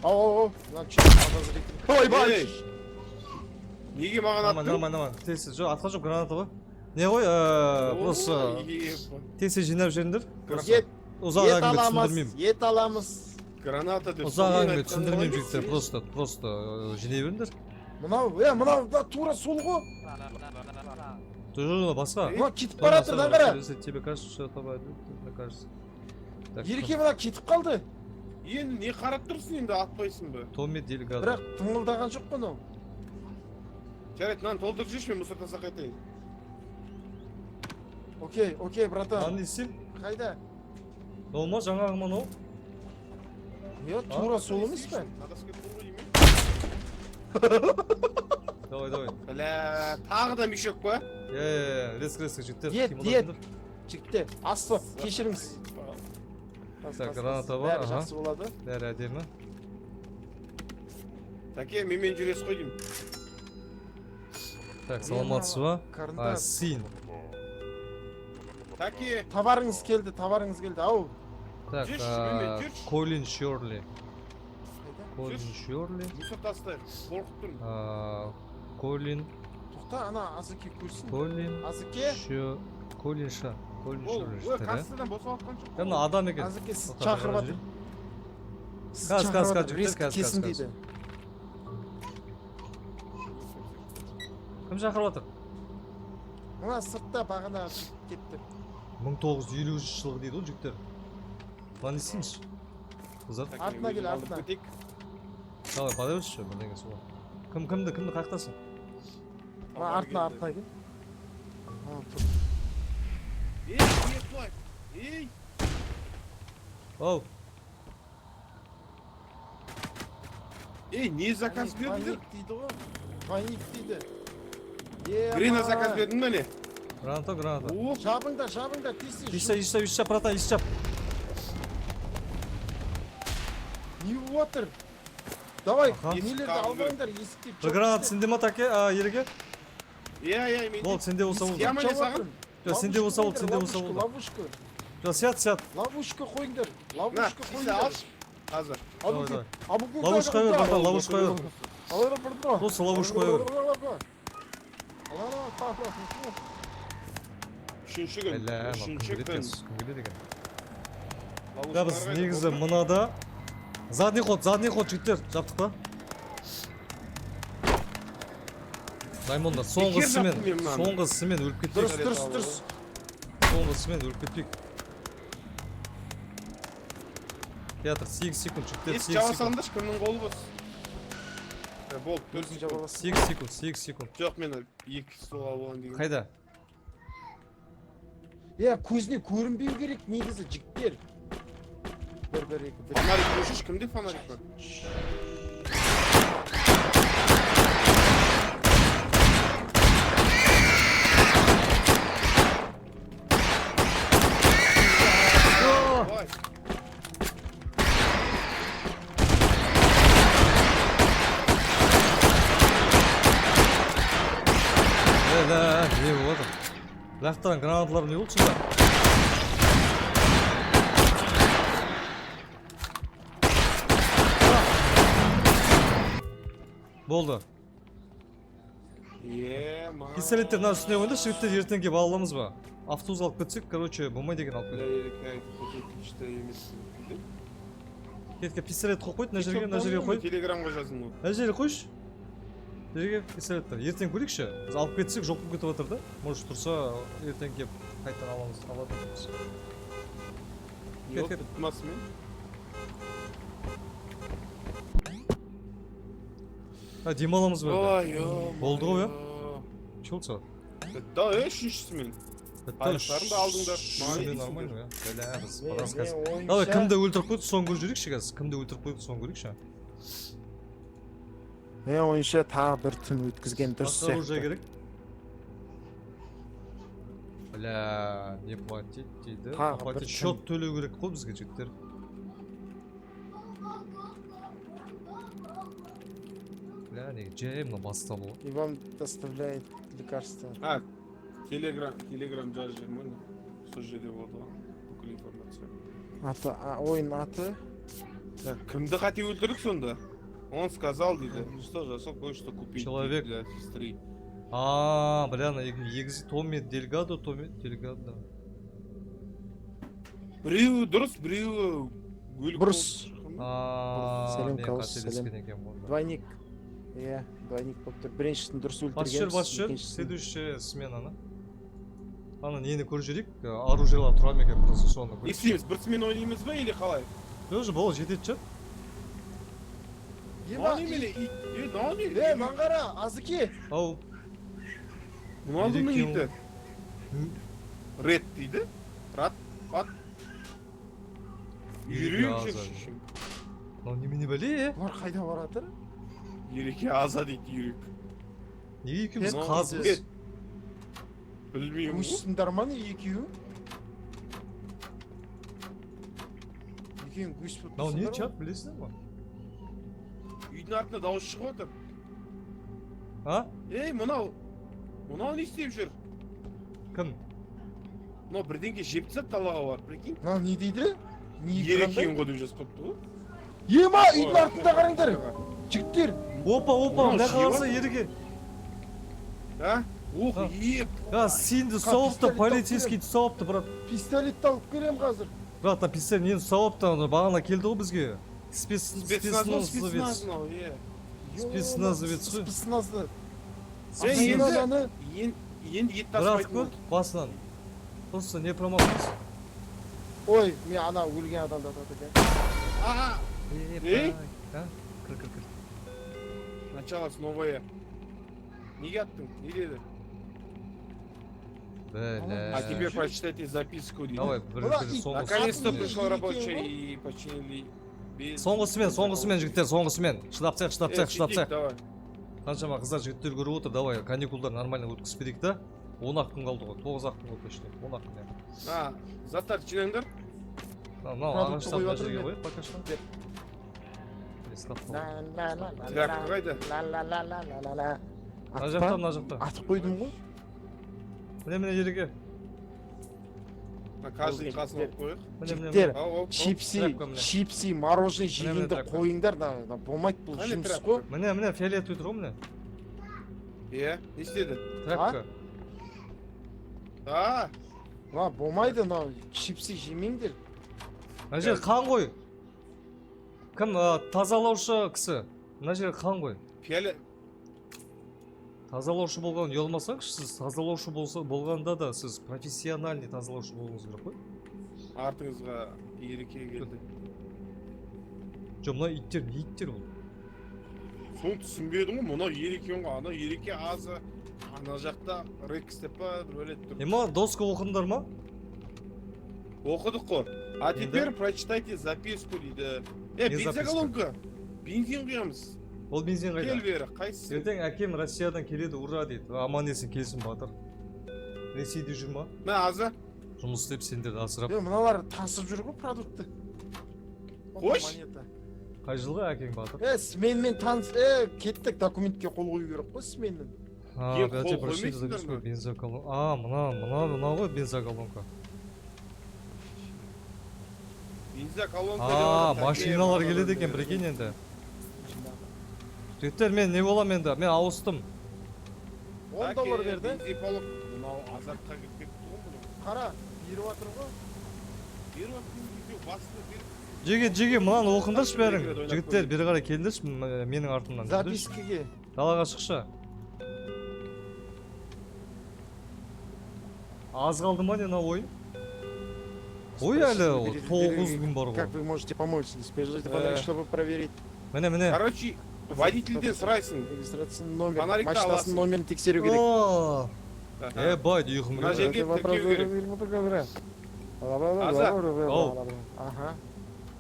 Ау, мына чуть подозрительный. Ойбай! Ей! Неге маған Нормально, аттың? нормально, нормально. Тесі, жоқ, атқа жоқ, граната ғой. Не ғой, просто тесі жинап жеріңдер. Ет, Ұзақ ет әңгіме аламыз, түсіндірмеймін. ет аламыз. Граната деп. Ұзақ соны әңгіме айтқан түсіндірмеймін ғой. жігіттер, просто жинай беріңдер. Мынау, да тура сол ғой. Жоқ, басқа. Мына кетіп барады, мына қара. Если тебе кажется, что это будет, мне кажется. Так, Ереке мына кетіп қалды. Енді не қарап тұрсың енді атпайсың ба? Томми делегат. Бірақ тыңылдаған жоқ мынау. Жарайды, мынаны толтырып жіберші, мен мұсыр таса қайтайын. Окей, братан. Аны естейм. Қайда? Ол ма, жаңағы ма ол? Тура сол емес пе? Надо сказать, бұл Давай. Бля, тағы да мешок па? Резко жігіттер. Ет, қимылдаңдар. жігіттер, асты, кешіріңіз. Так, граната бар, Бәрі аха. жақсы болады. Бәрі әдемі. Тәке, менімен жүресіз ғой деймін. Так, саламатсыз ба? Қарындас. Син. Тәке, Товарыңыз келді, ау. Так, Жүрші, менімен жүрші. Колин Шорли. Қайда? Колин Жүрші. Шорли. мұсыр тастайық, қорқып тұрмын. Колин. Тоқта, ана Азыке көрсін. Колин. Азыке, Колин Ша. Колин Ол, Шорли. кассадан босап жатқан жоқ. Мына адам екен. Азыке сіз Тоқта, шақырып қарап жатыр. жүр. Сіз Каз, шақырып каз, жатыр, каз, реск каз, кесін каз. дейді. Кім шақырып жатыр? Мына сыртта бағана кетті. 1953 жылғы дейді ол жігіттер. Мынаны естейміз. Қыздар. Тәке, Артына кел, өзім алып артына. кетейік. Давай, бара берші, бірдеңе сол. Кімді қақтасың? Мына артына кел. Тұр. Ей, не құлай. Ей, Оу, не заказ бердіңдер? Паник дейді ғой. Паник дейді. Грена заказ бердің бе не? граната. О, Жабыңдар, тесіз. Ища, братан, ища. Не болып отыр? Давай, Аха. нелерді албаңдар, есікте. Бір гранат сенде ма таке, ереге? иә, мен. Бол, сенде болса болды. Схема не саған? Жоқ, сенде болса болды. Ловушка. Жоқ, сят. Ловушка қойыңдар. На, Ловушка сізді қойыңдар. алшы. Қазір. Давай. Ловушка қой, братан, ловушка қой. қой. Осы ловушка қой. Үшінші күн. Үшінші күн. Кім келеді екен? Ловушкаларға Да, біз негізі мынада задний ход жігіттер, жаптық па? Даймондар, соңғысымен өліп кетпейік. Дұрыс. Соңғысымен өліп кетпейік. Театр, 8 секунд, жігіттер, Ес 8 жаба секунд. салыңдаршы, кімнің қолы бос. Болды, 4 секунд. 8 секунд. Жоқ, мен 2 стол алып алайын деген. Қайда? Көзіне көрінбеу керек негізі жігіттер. Бір, екі. Фонарик өшіш, кімде фонарик бар? Ой, Не болып отыр? Лақтырған гранаталар не болды сонда? Болды. маған. Пистолеттер мына үстіне қойыңдар, жігіттер ертең келіп ала аламыз ба? Автобус алып кетсек, короче, болмайды екен алып кетіп. Кетке пистолет қойып қойды, мына жерге қойып. Телеграмға жаздым ғой. Мына жерге қойшы. Мына жерге пистолеттер. Ертең көрейікші. Біз алып кетсек, жоқ болып кетіп жатыр да. Может тұрса, ертең келіп қайтадан аламыз. Yok, tutmaz mı? Ha, демаламыз ба? Ой, Болды ғой, Че болды саған? Да, үшіншісі мен. Аяқтарын да алдыңдар. Нормально, Бля, біз барамыз қазір. Давай, кімді өлтіріп қойды, соны көріп жүрейікші қазір. Кімді өлтіріп қойды, соны көрейікші. Мен ойымша тағы бір түн өткізген дұрыс Басқа оружие сияқты. керек. Бля, не платить дейді. Тағы бір Платить түн. счет төлеу керек қой бізге жігіттер. Бля, неге жайымна басталу. И вам доставляет лекарства. А, телеграм жазып жібермін. Сол жерде болды ғой бүкіл информация. Ойын аты. Так, кімді қате өлтірдік сонда? Он сказал дейді. Что жасал кое-что купить. Человек. Для сестры. Бля, егізі Томми Дельгадо, Дельгадо. Біреуі дұрыс, біреуі өлік Бұрыс. болды. Сәлем, Мен Каус, қателескен сәлем. екен бұнда. Двойник. Иә, двойник болып тұр. Біріншісін дұрыс Басшы өлтірген. следующая смена. Ана нені көріп жүрейік, оружиялар тұра ма екен, просто соны Не істейміз, бір смен ойнаймыз ба или қалай? Уже бұл жетеді шығар. Ема, маңғара, азыке. Ау. Мыналдың Ерекең иті. Ред дейді. Рат, ат. Үйрек Аза. жүрші. Мынау немене бәле? Бұлар қайда баратыр? Ереке аза дейді үйрек. Неге екеуміз Мен қазбыз? Білмеймін ғой. Гүшсіңдер ма не екеуі? Екеуің гүш болып Мынау не тұрсыңдар чат білесіңдер ма? Үйдің артында дауыс шығып отыр. А? Ей, мынау не істеп жүр? Кім? Мынау бірдеңке жеп тастап далаға барып, прикинь. Мынау не дейді? Не Ерекең ғой деп жазып қойыпты ғой. Ема, үйдің артында қараңдар. Жігіттер. Опа, Мынау мына жиі қалса ерге. А? Ох, А. еп. Сенді сауыпты, полицейский сауыпты, брат. Пистолетті алып келем қазір. Брат, пистолет нені сауыпты, бағана келді ғой бізге. Спецназ мынау, е. Спецназовец ғой. Спецназды. Енді ет Брат, таспайтын көр, болды. басынан. Просто не промахнись. Ой, мен ана өлген адамды атады екен. Ага, Ей! Кір. начало новое. Неге аттың? Не деді? Бля. А теперь прочитайте записку дейді. Давай, бір соңғы Наконец-то Атын пришел не рабочий екен и починили. Соңғысымен жігіттер, соңғысымен. Шыдап цех. Давай. Қаншама қыздар жігіттер көріп отыр, давай, каникулдар нормально өткізіп берейік та. 10 күн қалды ғой, 9 күн қалды почти. 10 күн я. А, заттар жинаңдар. Мынау Продукты ағаштарды қойып мына жерге жатыр қояйық пока что. Трактор қайда? Мына жақта. Атып қойдым ғой. Міне жерге. На каждый қасын алып қояйық. Жігіттер, Ау. чипси, мороженое жегенді трактор. қойыңдар, да болмайды бұл Қане жұмыс трактор? қой. Міне фиолетовый тұр ғой міне. Е, не істеді? Тряпка. Болмайды, мынау чипси жемеңдер. Мына жер қан ғой. Кім тазалаушы кісі? Мына жер қан ғой. Пияле... Тазалаушы болған ұялмасаңыз, сіз тазалаушы болғанда да сіз профессиональный тазалаушы болуыңыз керек қой. Артыңызға ереке келді. Жоқ, мына иттер, не иттер бұл? Соны түсінбедім ғой, мынау ерекең ғой, ана ереке азы, ана жақта рекс деп па, бір өлет тұр. Ема, доска оқыңдар ма? Оқыдық қой. А теперь прочитайте записку дейді. Бензоколонка. Бензин құямыз. Ол бензин қайда? Кел бері, қайсысы? Ертең әкем Россиядан келеді, ура дейді. Аман есен келсін батыр. Ресейде жүр ма? Мә азы. Жұмыс істеп сендерді асырап. Мыналар тасып жүр ғой продукты. Қош. Қай жылғы әкең батыр? Сменмен таныс, кеттік документке қол қою керек қой сменнің. қол қоймайсыңдар ма? Бензоколонка. Мына ғой бензоколонка. Бензоколонка. Машиналар келеді екен, прикинь енді. Жігіттер, мен не болам енді? Мен ауыстым. $10 берді. Бензиполог. Мынау азартқа кетіп кетті ғой бұның. Қара, беріп жатыр ғой. Беріп жатқан кезде басында беріп. Жеге, мынаны оқыңдаршы бәрің. Жігіттер, бері қарай келдірші менің артымнан. Запискіге. Далаға шықшы. Аз қалды ма не на ойын? Ой әлі 9 күн бар Как ғой. вы можете помочь? Спешите фонарик, чтобы проверить Міне. Короче, водительден сұрайсың. регистрационный номер, Фонарикті машинасының аласың. номерін тексеру керек. Бай, ұйқым Мына жерге келді. тіркеу керек. Ага.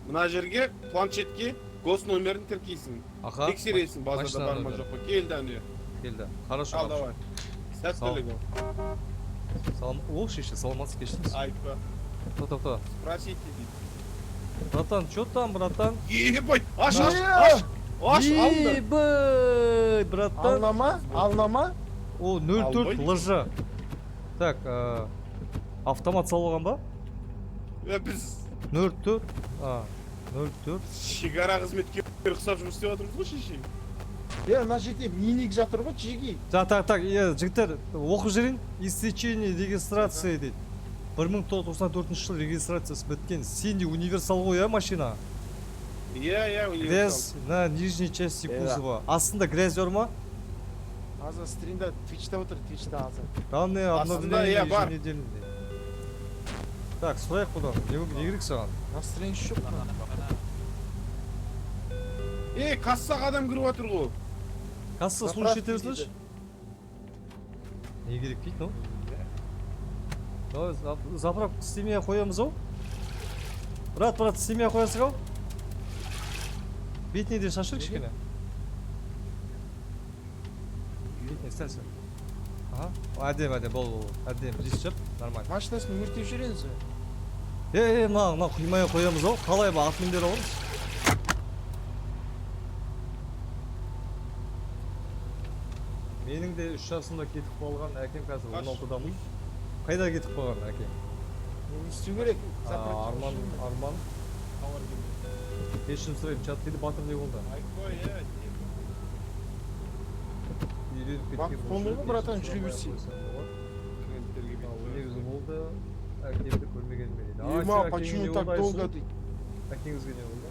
мына жерге планшетке гос номерін тіркейсің. Аха. Тексересің базада машина бар ма номері. жоқ па. Келді ане. Келді. Хорошо. Ал давай. Сәттілік ол. Ол шеше, саламатсыз кештіңіз. Айтпа. То. Спросите дейді. Братан, чё там, братан? Ебать! Аш! Алды! Ебай, братан. Алнама? О, 04 Албай. лыжа. Так, автомат салған ба? Біз 04. 04. шекара қызметкері ұқсап жұмыс істеп жатырмыз ғой шеше. Мына жерде миник жатыр ғой, жеги. Так, жігіттер, оқып жүрейін. Истечение регистрация дейді. 1994 жыл регистрациясы біткен. Синий универсал ғой, машина? Иә, Грязь универсал. на нижней части кузова. Астында грязь бар ма? Азыр стринда Twitch'та отыр, Twitch'та азыр. Данные Астында, обновления иә, бар. еженедельные. Так, сұрайық бұдан. Не керек саған? Настроение жоқ. Кассаға адам кіріп жатыр ғой. Касса Заправка слушай етеміз дейді. Не керек дейді, ну? Давай, заправка істемей қоямыз ау? Брат, істемей қоясың ау? Бетіне де шашыр кішкене. Бетіне сәл. Ага, әдем, бол. Әдем, жист жап, нормально. Машинасын өртеп жүреңіз. Мына құймай қоямыз ау? Қалай ба, атмендер аламыз? Менің де 3 жасымда кетіп қалған әкем қазір 16-дамын. Қайда кетіп қалған әкем? Не істеу керек? Арман. Кешірім сұраймын, чат дейді батыр не болды? Айтпа, иә. Үйреніп Бақыт кеткен болмай ма, братан, жүре берсей? Негізі болды, әкемді көрмеген мен дейді. Ема, почему так долго дейді? Әкеңізге не болды?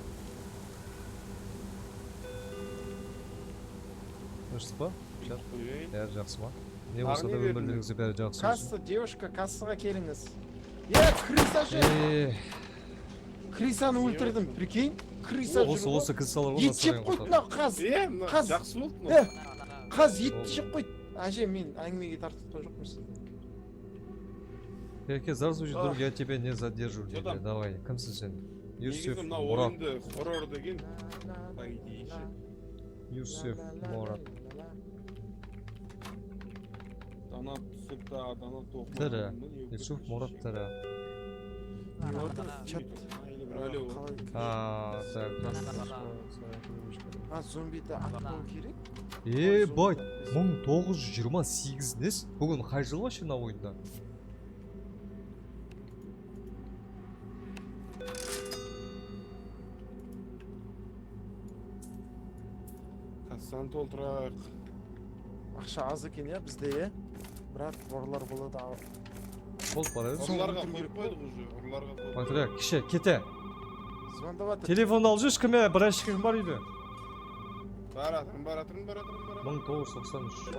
Дұрыс па? Бәрі жақсы ма? Не болса да өмірлеріңізде бәрі жақсы. Касса, девушка, кассаға келіңіз. Крыса же! Крысаны өлтірдім, прикинь? Крыса жүр. Осы крысалар ғой. Ет жеп қойды мына қаз. Қаз. Жақсы болды. Қаз етті жеп қойды. Әже, мен әңгімеге тартып жоқпыз. Яке, здравствуйте, друг, я тебя не задержу. Давай, кімсің сен? Негізі Юсеф мына Мурат. ойынды хоррор деген пайдейші. Юсеф Мурат. Дана түсіп та, дана тоқма. Тірі. Юсеф Мурат тірі. Так. Зомбиді атпау керек? Бать, 1928-дес? Бүгін қай жыл вообще на ойында? Кассаны толтырақ. Ақша аз екен, бізде, бірақ ұрылар болады. Болып бара берсін. Ұрларға қойып қойдық уже. Ұрларға қойып. Батыря, кеше, кете. Звондаватыр. Телефонды алып жүрші кіме, бір әшкің бар үйде. Баратырым. 1993.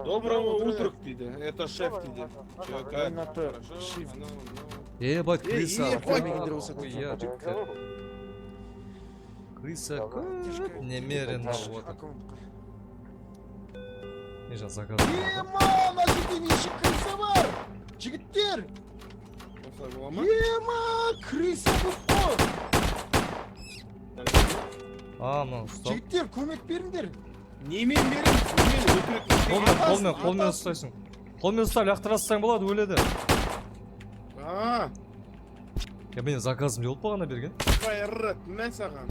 Доброго утрок дейді. Это шеф дейді. Бать, крыса. көрмегендер болса көп. Охуя, жігіттер. Крыса көп немерено вот. Не жа заказ. Ема, жерде неше крыса бар? Жігіттер! Крыса көп қой! Мынау ұстап. Жігіттер, көмек беріңдер! Немен берем? Қолмен ұстайсың. Қолмен ұстап, лақтырасың болады, өледі. Мен заказым не болып бағана берген? Байыррат, мен саған.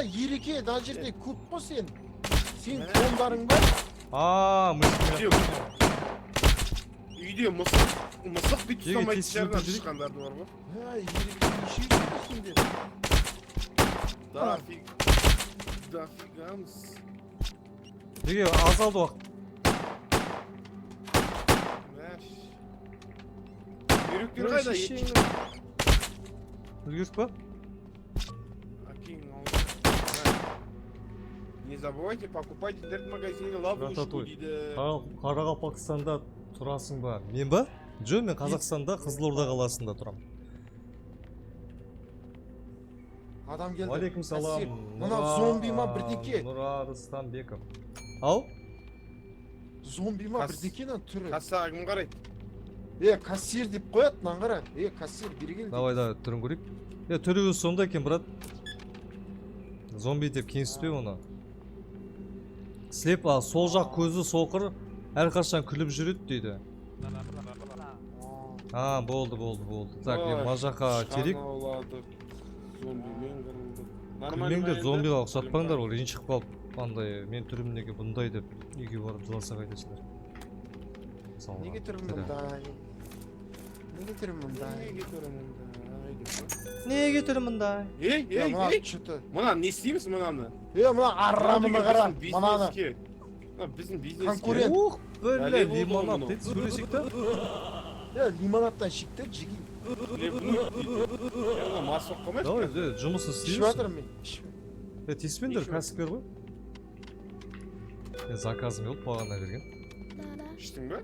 Ереке, да жерде көп қой сен. Сен қолдарың бар? Үйде мысық бүйтіп ұстамайды шарынан шыққандарды бар ғой. Ереке, неше жүрді сендер? Дофигамыз. Неге, азалды уақыт. Үйректер қайда? Үлгеріп па? Не забывайте покупать интернет-магазине ловушку дейді. Қарақалпақстанда тұрасың ба? Мен ба? Жо, мен Қазақстанда Қызылорда қаласында тұрам. Адам келді. Алейкум салам. Мына зомби ма бірдеке? Нұра Рыстанбеков. Ау? Зомби ма бірдекенің түрі? Кассаға кім қарайды? Кассир деп қояды мынаны қара. Кассир бері кел. Давай түрін көрейік. Түрі өзі сонда екен брат. Зомби деп кеңсітпей оны. Слеп, сол жақ көзі соқыр, әрқашан күліп жүреді дейді. Болды. Так, мен мына жаққа терек. Зомбимен қырылды. Күлмеңдер, зомбиға ұқсатпаңдар, ол ренжіп қалып, андай, мен түрім неге бұндай деп үйге барып жыласа қайтасыңдар. Неге түрім мұндай? Неге түрім мұндай? Мына не істейміз мынаны? Мына аррамыны қара, мынаны. Біздің бизнеске. Конкурент. Бөлі, лимонад дейді, сөйлесек та? Лимонадтан шекті, жеги. Мас болып қалмайды. Давай, жұмысын Ішіп істейміз. жатырмын мен. Тиіспендер, кәсіпкер ғой. Заказым ел, бағана берген. Іштің ба?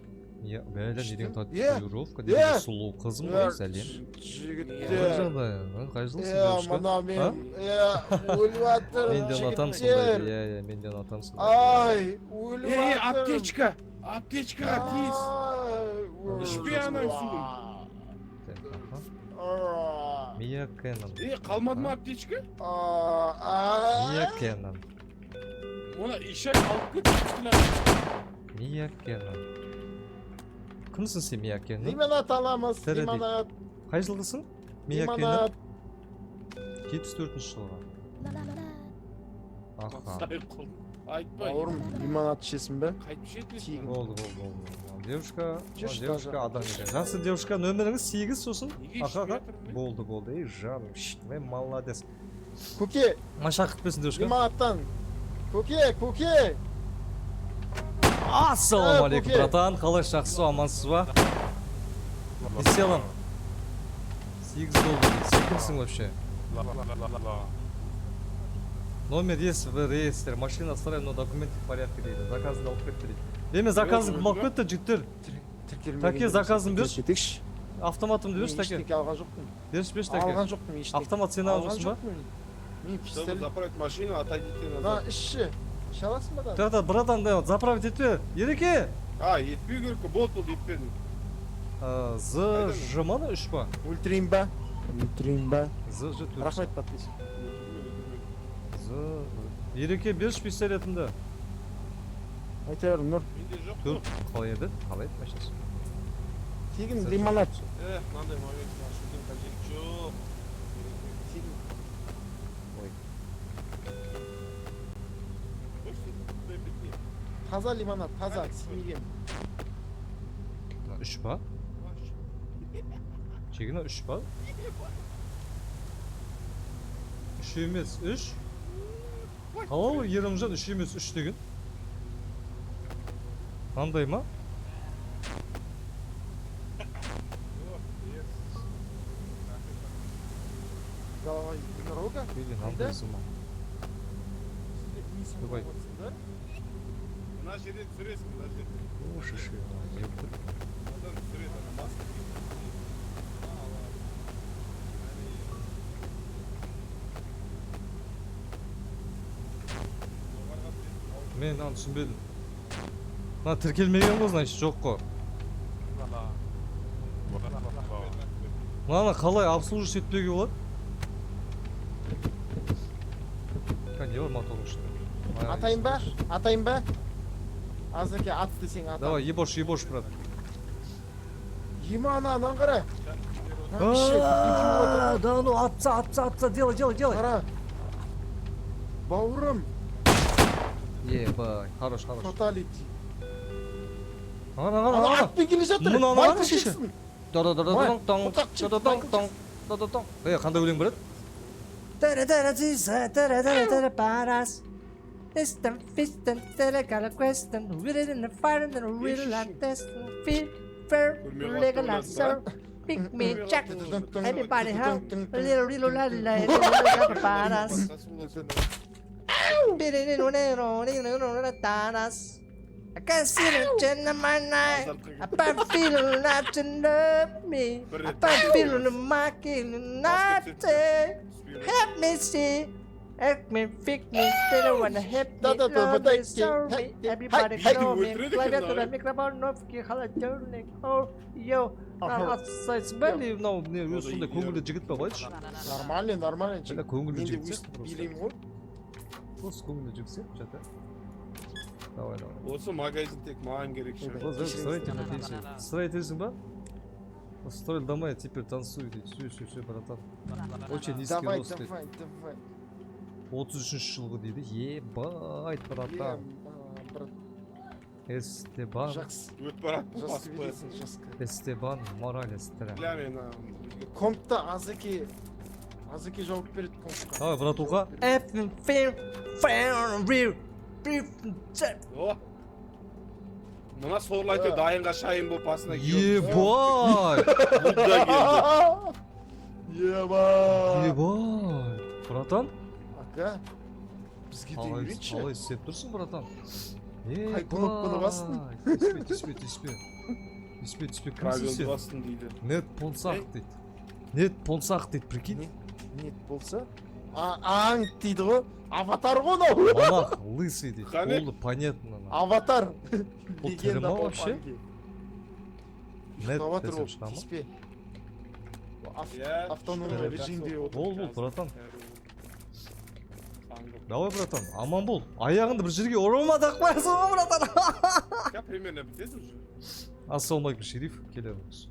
Бәлі, неден Иә. татуировка, деген сұлу қызым ғой, сәлем. Жігіттер. Қай жылсың, девушка? Мына мен, өліп жатыр, Менден атам жігіттер. сондай, менден атам сондай. Ай, өліп жатыр. Аптечка! Аптечкаға тиіс! Ішпей анаң судың. Миякенім. Қалмады ма аптечка? Миякенім. Оны ишак алып кетті. Миякенім. Кімсің сен Миякенім? Лимонад аламыз, Тірі дейді. лимонад. Қай жылғысың? Миякенім? Лимонад. 74-ші жылға. Аха. Айтпай. Бауырым, лимонад ішесің бе? Қайтып жетпесін. Тегін. Болды. Девушка, Жүрші девушка даже. адам екен. Жақсы, девушка, нөміріңіз 8 сосын? Неге Аха, ішпей жатырмын мен? болды. Ей, жаным, мен молодец. Көке, Машақ күтпесін, девушка. лимонадтан. Көке. Ассалаумағалейкум, Көке. братан. Қалай, жақсы, амансыз ба? Веселым. 8 болды. Сен кімсің вообще? Номер есть в реестре. Машина старая, но документы в порядке дейді. Заказын алып кетті дейді. Деме, заказын кім алып кетті, жігіттер? Таке, заказын берші. Кетекші. Автоматымды берші, таке. Ештеңе алған жоқпын. Берші, таке. Алған жоқпын ештеңе. Автомат сен алып жүрсің ба? Мен Чтобы пистолет. заправить машину, отойдите На, назад. ішші. Іше аласың ба да? Та, братан, заправить етпе. Ереке! Етпей керек, болды етпедің. З жыманы 3 па? Өлтірейін ба? З ж 4. Рахмет подписчик. Ереке берші пистолетімді. Айта бер, Нұр. Менде жоқ. 4. Қалай еді? Қалай еді машинасы? Тегін лимонад. Мынандай момент ашудың қажеті жоқ. Ой. Таза лимонад, таза, симеген. 3 па? Чегіне 3 па? 3 емес, 3? Қалау, Ерімжан 3 емес, 3 деген. Қандай ма? Давай, дорога. Или қандай сыма? Давай. Мына жерде түсіресің, мына жерде. О, шиши, епті. Одан түсіреді, ана маска Мен аны түсінбедім. Мына тіркелмеген ғой, значит, жоқ қой. Мынаны қалай обслуживать етпеуге болады? Не бар моторың ішінде? Атайын ба? Азыке ат десең ат. Давай, ебош, брат. Ема анан қара. Да ну, отца, делай. Қара. Бауырым. Ебай, хорош. Фаталити. Ана. Атпен келе жатыр. Мына Майкл шеше. Джексон. Қандай өлең барады? Pick me, Jack. Everybody help. Little la la I can't see the gin in my night. I been feeling that you love me. I been feeling the market and night. Help me see. Act me, fix me, they don't wanna help me, Da, da, da, love da, me, show me, hey, everybody hey, know me, hey, play hey, to the hey. microphone, no fucking холодильник, oh, yo, асайсың ба или мынау не өзі сондай көңілді жігіт па қойшы Нормально, нормально. Бля, көңілді Мен де жігіт өстіп сияқты просто. билеймін ғой. Просто көңілді жігіт сияқты жата давай Осы магазин тек маған керек шығар. Вот строить напиши. Строить дейсің ба? Строил дома, и теперь танцуй дейді. Все, братан. Очень низкий Давай, рост дейді. давай, давай. 33 жылғы дейді. Ебать, братан. Брат, Эстебан. жақсы. Өтіп барады Жақсы басып билейсің, қоясың. жақсы. Эстебан Моралес. Бля, мен Компта Азеке жауап береді компқа. Давай, братуха. Everything found real, О! Мына сорлайтып дайынға шайын болып басына Ебать! Будда келді. Еба. Ебать! Братан? Ака, бізге де үйретші. Қалай істеп тұрсың, братан? Қай кнопканы бастың? Түспе, кім Правил сен? бастың дейді. Нет понсақ дейді. Нет понсақ дейді, прикинь. Нет болса? Аң дейді ғой. Аватар ғой мынау. Монах лысый дейді. Қане? Болды, понятно. Аватар. Бұл тірі Легенда ма болып вообще? Анги. Нет Аватар десем болып шыға ма? тиіспе. Иә, Автономный шүкір, режимде жақсы отыр. Бол, братан. Таңғы. Давай, братан, аман бол. Аяғыңды бір жерге ұрма тақ қоясың ғой, братан. Как примерно бітеді уже? Ассалаумағалейкум, шериф. Келеміз.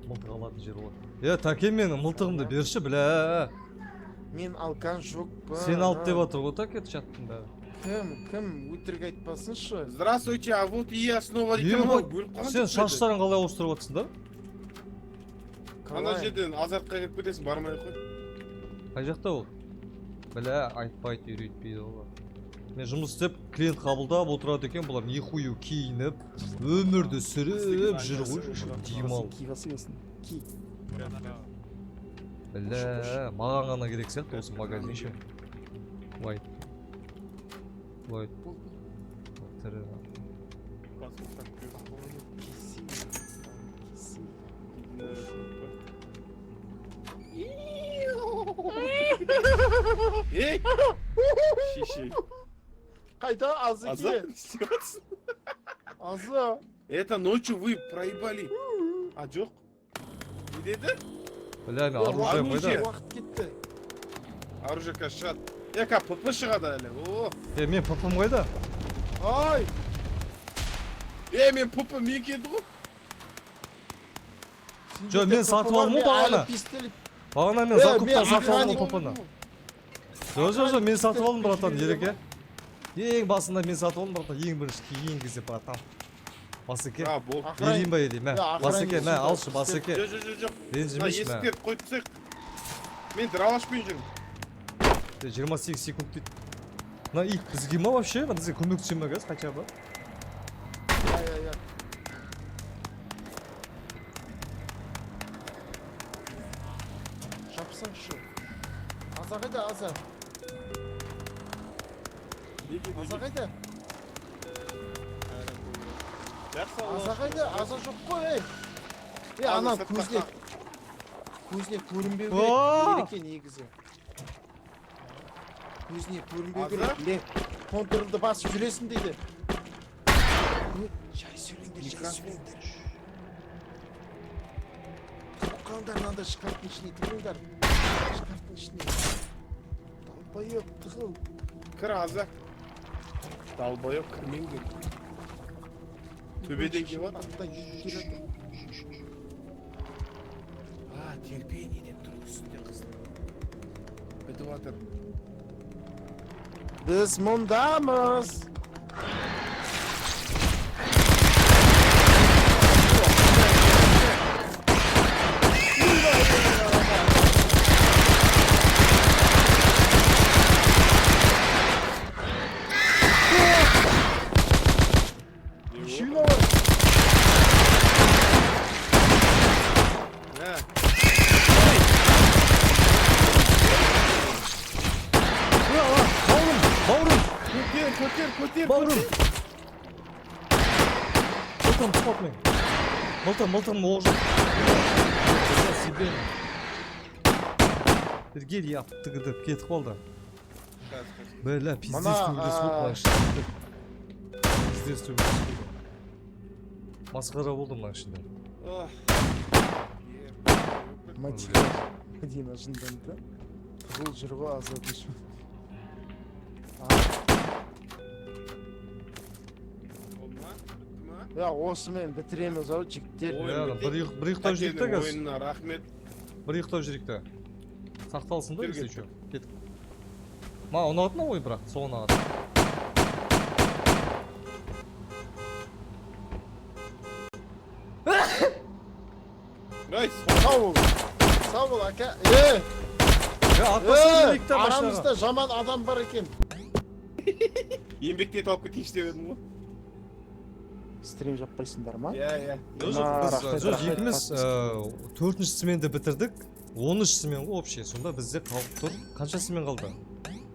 Мылтық алатын жер болады. Тәкен менің мылтығымды берші, бля. Мен алкан жоқ па. Сен алып деп отыр ғой, так ет жаттың бәрі. Кім өтірік айтпасыншы. Здравствуйте, а вот и я снова екен ау, бөліп қалған Сен жоқ па еді? шаштарың қалай ауыстырып жатсың да? Ана жерден азартқа келіп кетесің, бармай ақ қой. Қай жақта ол? Бля, айтпайды, үйретпейді олар. Мен жұмыс істеп, клиент қабылдап отырады екен, бұлар нихую киініп, өмірді сүріп жүр ғой, демал. Ки басып ки. Бля, маған ғана керек сияқты осы магазин. Лайт. Лайт. Тірі. Ей! Шишей. Қайда Аза? Азеке? Не істеватсың? Аза. Это ночью вы проебали. А жоқ? Не деді? Бля, мен оружие қойда. Уақыт кетті. Оружие қазір шығады. Ка ПП шығады әлі. О! Мен папам қойда. Ай! Мен ПП мен келді ғой. Жо, мен сатып алдым ғой бағана. Бағана мен закупта сатып алдым ғой папаны. Жо, мен сатып алдым, братан, ереке. Ең басында мен сатып алдым, братан, ең бірінші кейін кезде, братан. Басеке. Бол. Елейін ба елейін, мә. Басеке, мә, алшы, басеке. Жоқ. Ренжімеші, мә. Есіктерді қойып тастайық. Мен дралашпен жүрмін. 28 секунд дейді. Мына ит бізге ма вообще? Бізге көмектесе ма қазір, хотя бы? Ай. Жапсаңшы. Аза қайда, Аза? Аза қайда? Аза қайда? Аза жоқ қой, ей. Ана көзіне көрінбеу керек екен негізі. Көзіне көрінбеу керек. Ле, контролды басып жүресің дейді. Жай сөйлеңдер. Қалдар мынандай шкафтың ішіне тығылдар. Шкафтың ішіне. Далбайып тығыл. Кір Аза. Далбайып кірмеңдер. Төбеден келіп жатыр. Терпение деп тұр үстінде қыздың. Бітіп жатыр. Біз мұндамыз. Машина var. Көтер. Бауырым! Мылтығым тұпат мен. Мылтығым оқ жоқ. Себе. бир кел яптыгы деп кетип калды. Қазір. Бля, пиздец Мана, төбелес болуп мына ішінде. Пиздец төбелес болду. Маскара болду мына ішінде. Ах. Мотивация. Дина жынданды. Бұл жүр ғой азат үшін. Болды ма? Бітті ма? Я осымен бітіреміз ау жігіттер. Ой, Иә, бітті. бір ұйықтап жүрейік та Тәкенің қазір. ойынына рахмет. Бір ұйықтап жүрейік та. Сақталсын да, Кел, если кел. что. Кеттік. Маған ұнады ма ой бірақ, сол ұнады. Райс. Сау бол ака. Атпасың жүрейік та машинаға. Арамызда жаман адам бар екен. Еңбекте тауып кетейінші деп едім ғой. Стрим жаппайсыңдар ма? Иә. Рахмет, Жоқ, рахмет, екеуміз рахмет. 4-ші сменді бітірдік. 13 смен ғой вообще. Сонда бізде қалып тұр. Қанша смен қалды?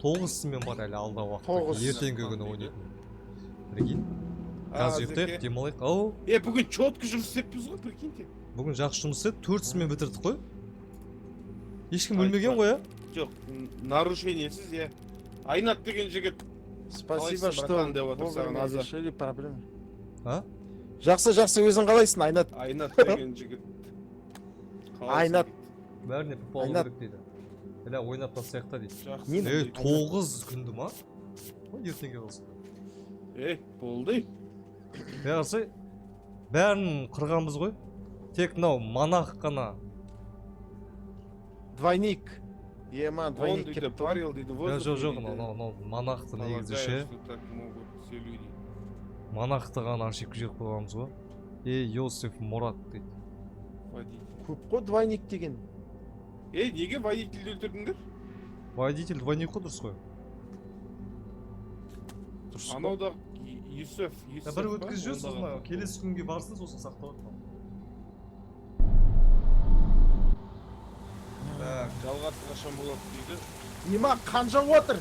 9 смен бар әлі алда уақытта. 9. Ертеңгі күні ойнайтын. Прикинь. Қазір ұйықтайық, демалайық. Ау. Бүгін четкі жұмыс істеппіз ғой, прикиньте. Бүгін жақсы жұмыс істедік. 4 смен бітірдік қой. Ешкім өлмеген ғой, Жоқ, нарушениесіз, иә. Айнат деген жігіт. Спасибо, Қалайсың, что братан, деп отыр саған вовремя азат. решили проблему. А? Жақсы, өзің қалайсың, Айнат? Айнат деген жігіт. Қалайсың? Айнат. Бәріне піп алу Айнат. керек дейді. Бля, ойнап тастайық та дейді. Жақсы. Нені? 9 күнді ма? Ертеңге қалсын. Болды. Бәрі бәрін қырғанбыз ғой. Тек мынау манақ қана. Двойник. Ема, Он двойник дейді, кеп парил дейді, Жоқ, мынау манақты негізі ше. Манақты ғана ашып жеп қойғанбыз ғой. Йосиф Мурат дейді. Көп қой двойник деген. Неге водительді өлтірдіңдер? Водитель двойник қой дұрыс қой. Анау да Юсеф. Бір өткізіп жүр, сосын келесі күнге барсын, сосын сақталады. Жалғасы қашан болады дейді. Ема, қанжа отыр.